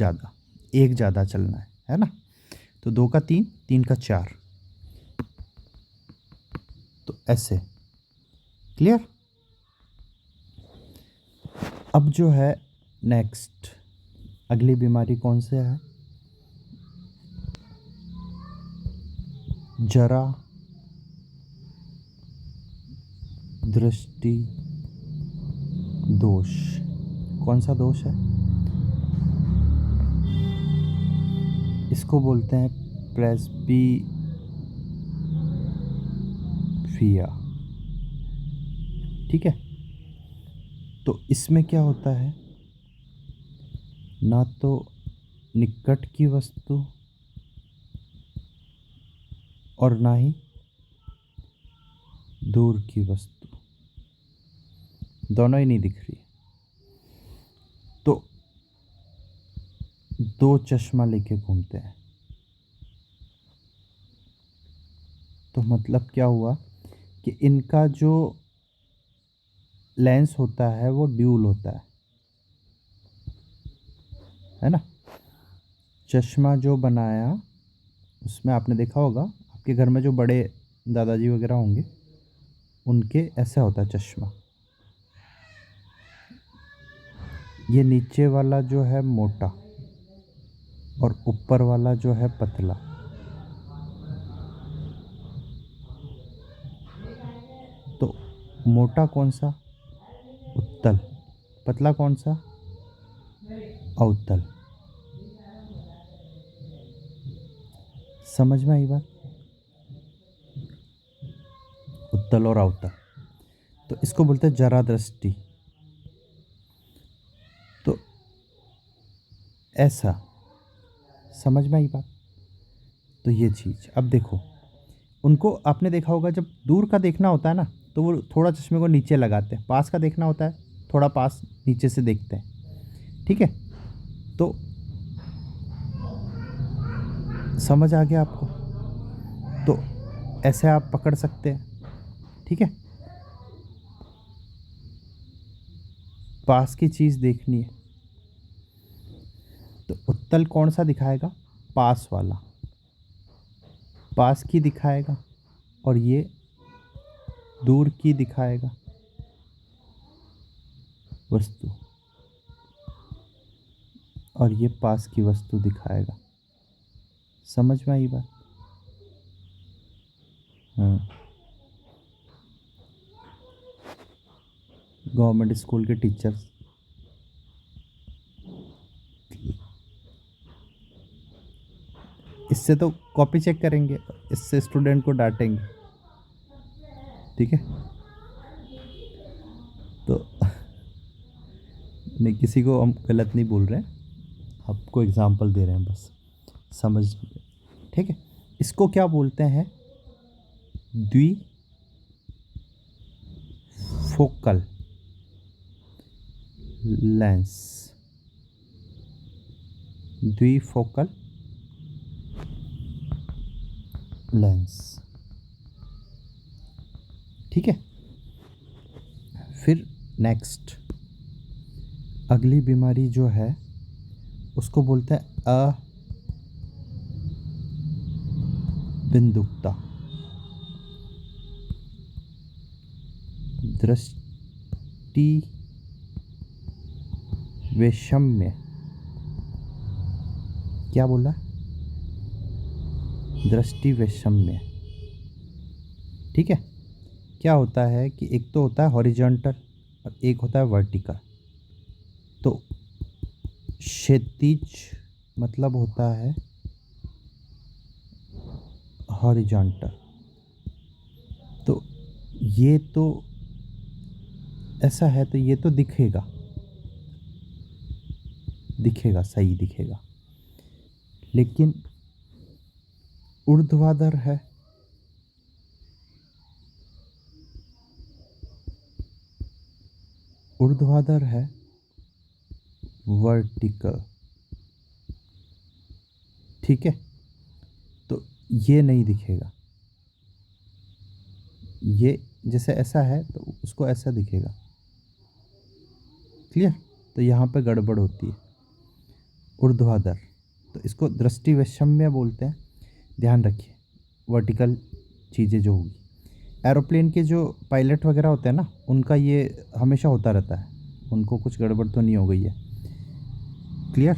ज़्यादा चलना है ना। तो 2 का 3, 3 का 4, तो ऐसे। क्लियर? अब जो है नेक्स्ट, अगली बीमारी कौन से है? जरा दृष्टि दोष। कौन सा दोष है? इसको बोलते हैं प्रेस्बीफिया। ठीक है, तो इसमें क्या होता है, ना तो निकट की वस्तु और ना ही दूर की वस्तु, दोनों ही नहीं दिख रही। तो दो चश्मा लेके घूमते हैं, तो मतलब क्या हुआ कि इनका जो लेंस होता है वो ड्यूल होता है ना। चश्मा जो बनाया उसमें आपने देखा होगा, आपके घर में जो बड़े दादाजी वगैरह होंगे उनके ऐसा होता है चश्मा। ये नीचे वाला जो है मोटा और ऊपर वाला जो है पतला। तो मोटा कौन सा? उत्तल। पतला कौन सा? अवतल। समझ में आई बात? उत्तल और अवतल, तो इसको बोलते हैं जरा दृष्टि। तो ऐसा समझ में आई बात? तो ये चीज़ अब देखो, उनको आपने देखा होगा जब दूर का देखना होता है ना तो वो थोड़ा चश्मे को नीचे लगाते हैं, पास का देखना होता है थोड़ा पास नीचे से देखते हैं। ठीक है, तो समझ आ गया आपको? तो ऐसे आप पकड़ सकते हैं। ठीक है, पास की चीज़ देखनी है तो उत्तल कौन सा दिखाएगा? पास वाला पास की दिखाएगा, और ये दूर की दिखाएगा वस्तु, और ये पास की वस्तु दिखाएगा। समझ में आई बात? हाँ, गवर्नमेंट स्कूल के टीचर्स इससे तो कॉपी चेक करेंगे, इससे स्टूडेंट को डांटेंगे। ठीक है, तो नहीं, किसी को हम गलत नहीं बोल रहे हैं, आपको एग्जांपल दे रहे हैं बस, समझ। ठीक है, इसको क्या बोलते हैं? द्विफोकल लेंस। द्विफोकल लेंस। ठीक है, फिर नेक्स्ट अगली बीमारी जो है उसको बोलते हैं अबिंदुकता। दृष्टि वैषम्य। क्या बोला? दृष्टि वैषम्य। ठीक है, क्या होता है कि एक तो होता है हॉरिजॉन्टल और एक होता है वर्टिकल। तो क्षैतिज मतलब होता है हॉरिजॉन्टल। तो ये तो ऐसा है, तो ये तो दिखेगा, सही दिखेगा, लेकिन ऊर्ध्वाधर है, वर्टिकल। ठीक है, तो ये नहीं दिखेगा। ये जैसे ऐसा है तो उसको ऐसा दिखेगा। क्लियर? तो यहाँ पे गड़बड़ होती है, ऊर्ध्वाधर। तो इसको दृष्टि वैषम्य बोलते हैं, ध्यान रखिए। वर्टिकल चीज़ें जो होगी, एरोप्लेन के जो पायलट वगैरह होते हैं ना, उनका ये हमेशा होता रहता है, उनको कुछ गड़बड़ तो नहीं हो गई है। क्लियर?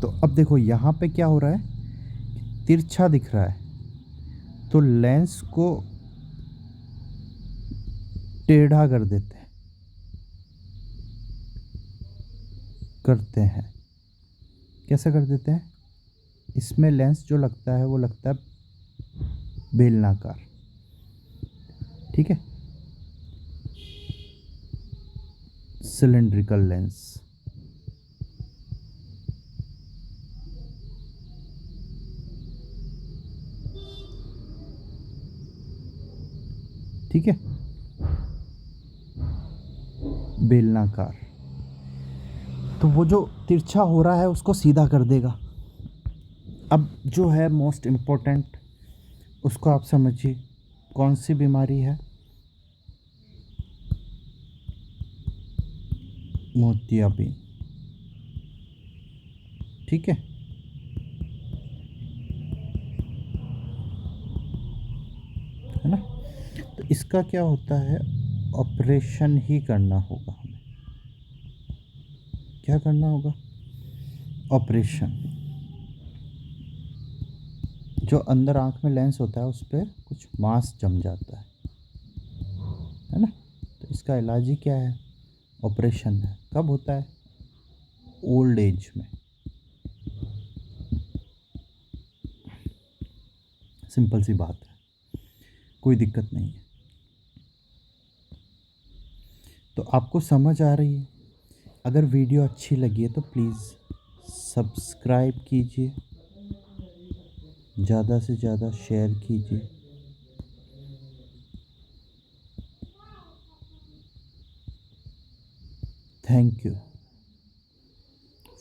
तो अब देखो यहाँ पे क्या हो रहा है, तिरछा दिख रहा है तो लेंस को टेढ़ा कर देते हैं, करते हैं। कैसे कर देते हैं, इसमें लेंस जो लगता है वो लगता है बेलनाकार, ठीक है, सिलेंड्रिकल लेंस। ठीक है, बेलनाकार। तो वो जो तिरछा हो रहा है उसको सीधा कर देगा। अब जो है मोस्ट इम्पोर्टेंट, उसको आप समझिए, कौन सी बीमारी है, मोतियाबिंद, ठीक है। है ना, तो इसका क्या होता है, ऑपरेशन ही करना होगा हमें। क्या करना होगा, ऑपरेशन। जो अंदर आँख में लेंस होता है उस पर कुछ मांस जम जाता है ना, तो इसका इलाज ही क्या है, ऑपरेशन है। कब होता है, ओल्ड एज में। सिंपल सी बात है, कोई दिक्कत नहीं है। तो आपको समझ आ रही है। अगर वीडियो अच्छी लगी है तो प्लीज़ सब्सक्राइब कीजिए, ज़्यादा से ज़्यादा शेयर कीजिए। Thank you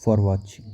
for watching.